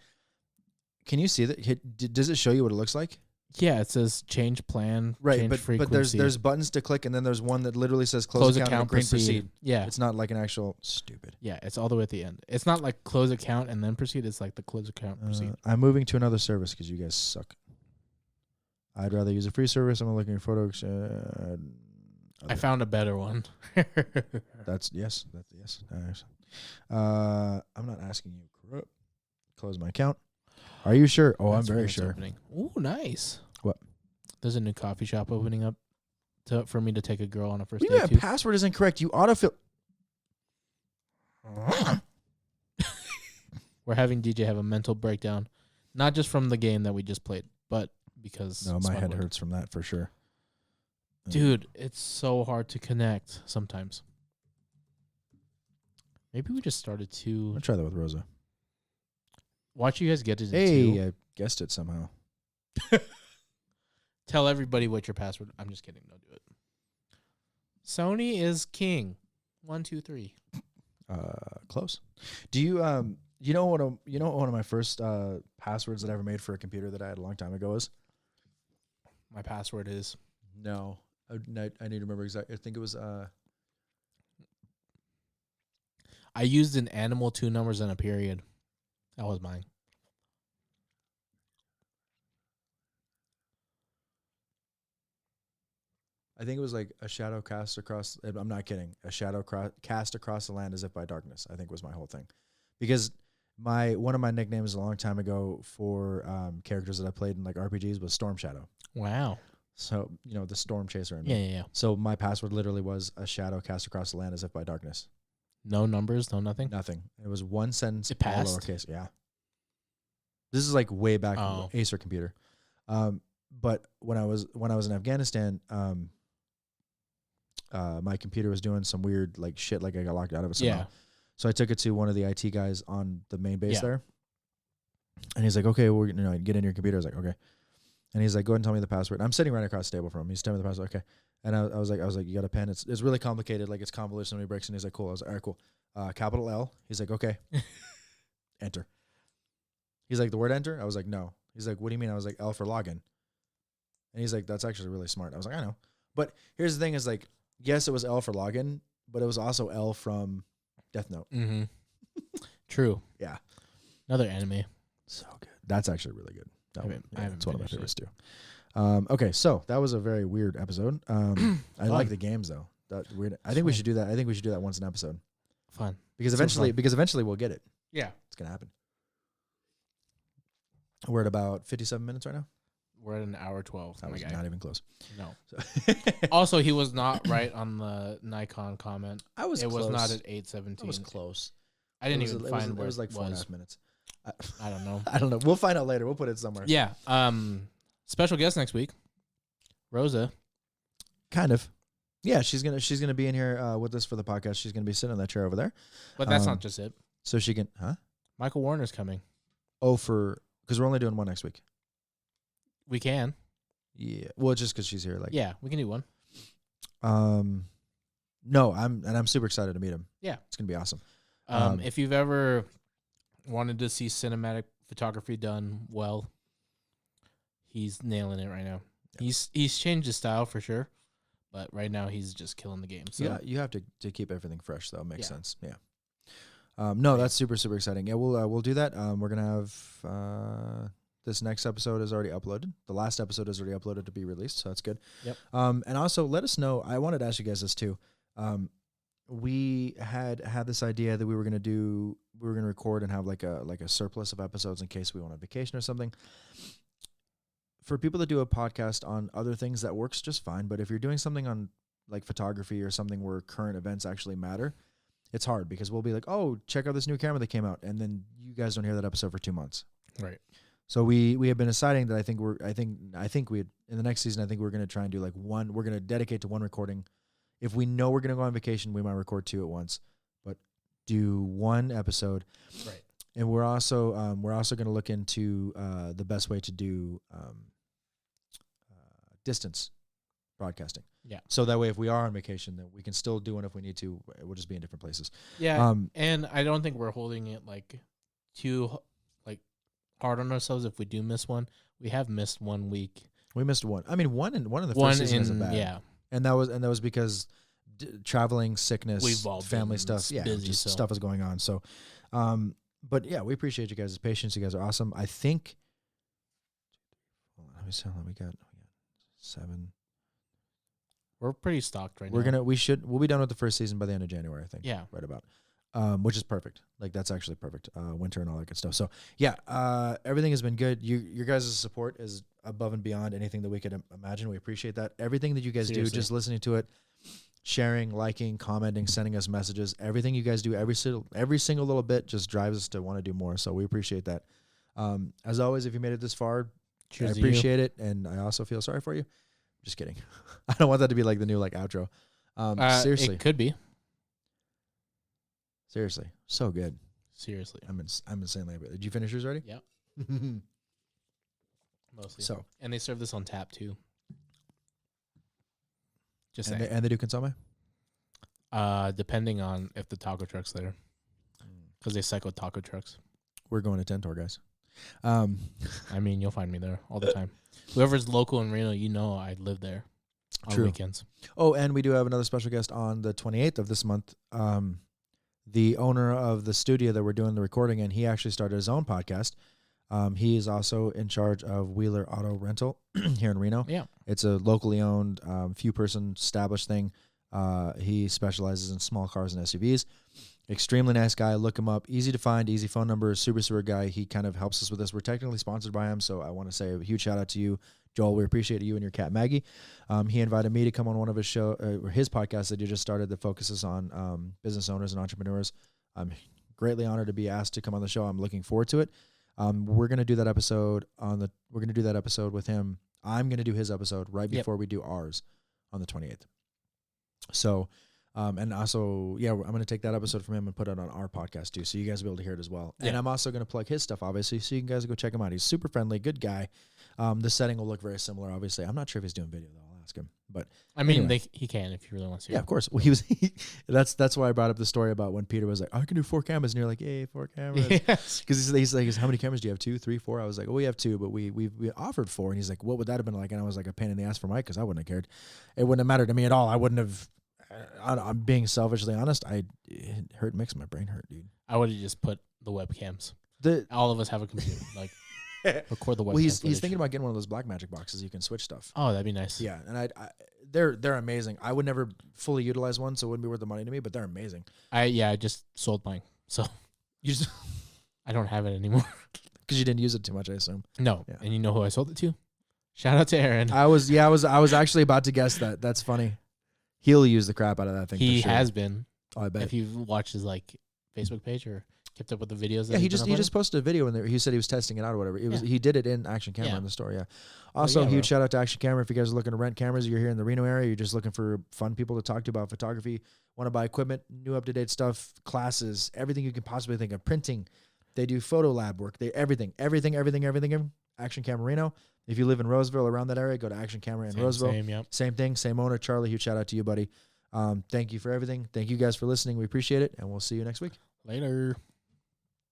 Can you see that? Does it show you what it looks like? Yeah, it says change plan, change but frequency. there's buttons to click, and then there's one that literally says close account and green proceed. Yeah. It's not like an actual stupid. Yeah, it's all the way at the end. It's not like close account and then proceed. It's like the close account, proceed. I'm moving to another service because you guys suck. I'd rather use a free service. I'm looking at photos. I found a better one. That's yes. I'm not asking you. Corrupt. Close my account. Are you sure? Oh, I'm very sure. Ooh, nice. What? There's a new coffee shop opening up for me to take a girl on a first What do date. you mean my password is incorrect? You autofill. We're having DJ have a mental breakdown, not just from the game that we just played, but because No, my head hurts from that for sure. Dude, it's so hard to connect sometimes. Maybe we just started to. I'll try that with Rosa. Watch you guys get it. Hey, I guessed it somehow. Tell everybody what your password. I'm just kidding. Don't do it. Sony is king. 1, 2, 3. Close. Do you you know what one of my first passwords that I ever made for a computer that I had a long time ago is? My password is No. I need to remember exactly. I think it was I used an animal, 2 numbers, and a period. That was mine. I think it was like a shadow cast across. I'm not kidding. A shadow cast across the land as if by darkness. I think was my whole thing, because one of my nicknames a long time ago for characters that I played in like RPGs was Storm Shadow. Wow. So the storm chaser. Yeah. So my password literally was a shadow cast across the land as if by darkness. No numbers, no nothing. Nothing. It was one sentence. It passed? All lowercase. Yeah. This is like way back Acer computer. But when I was in Afghanistan, my computer was doing some weird like shit, like I got locked out of it somehow. Yeah. So I took it to one of the IT guys on the main base there. And he's like, okay, we're gonna get in your computer. I was like, okay. And he's like, go ahead and tell me the password. I'm sitting right across the table from him. He's telling me the password. Okay. And I was like, you got a pen? It's really complicated. Like it's convoluted. So many breaks. And he's like, cool. I was like, all right, cool. Capital L. He's like, okay. Enter. He's like, the word enter? I was like, no. He's like, what do you mean? I was like, L for login. And he's like, that's actually really smart. I was like, I know. But here's the thing is like, yes, it was L for login, but it was also L from Death Note. Mm-hmm. True. Yeah. Another anime. So good. That's actually really good. It's one of my favorites too. Okay, so that was a very weird episode. I like the games though. That weird. I think we should do that. I think we should do that once an episode. Fun. Because eventually we'll get it. Yeah. It's gonna happen. We're at about 57 minutes right now. We're at an hour 12. That was not even close. No. So Also, he was not right on the Nikon comment. I was. It close. was not at 8:17. It was close. I didn't even find where it was like 4.5 minutes. I don't know. I don't know. We'll find out later. We'll put it somewhere. Yeah. Special guest next week, Rosa. Kind of. Yeah, she's gonna be in here with us for the podcast. She's gonna be sitting in that chair over there. But that's not just it. So she can, Michael Warner's coming. Oh, because we're only doing one next week. We can. Yeah. Well, just because she's here, like. Yeah, we can do one. No, I'm super excited to meet him. Yeah, it's gonna be awesome. If you've ever wanted to see cinematic photography done well, he's nailing it right now. Yeah. He's changed his style for sure, but right now he's just killing the game. So yeah, you have to keep everything fresh though. Makes sense. Yeah. No, that's super super exciting. Yeah, we'll do that. We're gonna have this next episode is already uploaded. The last episode is already uploaded to be released, so that's good. Yep. And also let us know. I wanted to ask you guys this too. We had this idea that we were gonna record and have like a surplus of episodes in case we went on vacation or something. For people that do a podcast on other things, that works just fine. But if you're doing something on like photography or something where current events actually matter, it's hard because we'll be like, oh, check out this new camera that came out, and then you guys don't hear that episode for 2 months. Right. So we have been deciding that I think we in the next season, I think we're going to try and do like one. We're going to dedicate to one recording. If we know we're going to go on vacation, we might record 2 at once, but do 1 episode. Right. And we're also going to look into the best way to do distance broadcasting. Yeah. So that way, if we are on vacation, then we can still do it if we need to. We'll just be in different places. Yeah. And I don't think we're holding it like too like hard on ourselves if we do miss one. We have missed 1 week. We missed one. I mean, one in the first season isn't bad. Yeah. And that was because traveling, sickness, family stuff. Yeah, busy, stuff is going on. So, but yeah, we appreciate you guys' patience. You guys are awesome. I think. Let me see how long we got. 7. We're pretty stocked right now. We'll be done with the first season by the end of January, I think. Yeah. Right about. Which is perfect. Like that's actually perfect. Winter and all that good stuff. So yeah, everything has been good. Your guys' support is above and beyond anything that we could imagine. We appreciate that. Everything that you guys do, just listening to it, sharing, liking, commenting, sending us messages, everything you guys do, every single little bit just drives us to want to do more. So we appreciate that. As always, if you made it this far, I appreciate it, and I also feel sorry for you. Just kidding. I don't want that to be like the new Outro. Seriously, it could be. Seriously, so good. Seriously. I'm insanely happy. Did you finish yours already? Yeah. Mostly. So, and they serve this on tap too. Just and saying. they do consome? Depending on if the taco truck's there, because they cycle taco trucks. We're going to Tentor, guys. I mean, you'll find me there all the time. Whoever's local in Reno, I live there on weekends. Oh, and we do have another special guest on the 28th of this month. The owner of the studio that we're doing the recording in, he actually started his own podcast. He is also in charge of Wheeler Auto Rental here in Reno. Yeah. It's a locally owned, few-person established thing. He specializes in small cars and SUVs. Extremely nice guy. Look him up. Easy to find, easy phone number, super guy. He kind of helps us with this. We're technically sponsored by him, so I want to say a huge shout out to you, Joel. We appreciate you and your cat, Maggie. He invited me to come on one of his his podcasts that he just started that focuses on business owners and entrepreneurs. I'm greatly honored to be asked to come on the show. I'm looking forward to it. We're going to do that episode with him. I'm going to do his episode right before we do ours on the 28th. So, and also, I'm going to take that episode from him and put it on our podcast too, so you guys will be able to hear it as well. Yeah. And I'm also going to plug his stuff, obviously, so you guys go check him out. He's super friendly, good guy. The setting will look very similar, obviously. I'm not sure if he's doing video, though. I'll ask him. But I mean, anyway. He can if he really wants to. Yeah, of course. Well, that's why I brought up the story about when Peter was like, I can do 4 cameras. And you're like, hey, 4 cameras. Because he's like, how many cameras do you have? 2, 3, 4? I was like, we have 2, but we offered 4. And he's like, what would that have been like? And I was like, a pain in the ass for Mike, because I wouldn't have cared. It wouldn't have mattered to me at all. I wouldn't have. I'm being selfishly honest. It makes my brain hurt, dude. I would have just put the webcams. All of us have a computer. Like, record the webcam. Well, he's thinking about getting one of those Blackmagic boxes. You can switch stuff. Oh, that'd be nice. Yeah, and they're amazing. I would never fully utilize one, so it wouldn't be worth the money to me. But they're amazing. I just sold mine, so you just I don't have it anymore because you didn't use it too much, I assume. No, yeah. And you know who I sold it to? Shout out to Aaron. I was actually about to guess that. That's funny. He'll use the crap out of that thing. He for sure. has been. Oh, I bet. If you've watched his Facebook page or kept up with the videos. Yeah, he just posted a video in there. He said he was testing it out or whatever. He did it in Action Camera in the store. Yeah. Also, huge shout out to Action Camera. If you guys are looking to rent cameras, you're here in the Reno area, you're just looking for fun people to talk to about photography, want to buy equipment, new up to date stuff, classes, everything you can possibly think of, printing. They do photo lab work. Everything. Action Camera Reno. If you live in Roseville, around that area, go to Action Camera in Roseville. Same thing, same owner. Charlie, huge shout out to you, buddy. Thank you for everything. Thank you guys for listening. We appreciate it, and we'll see you next week. Later.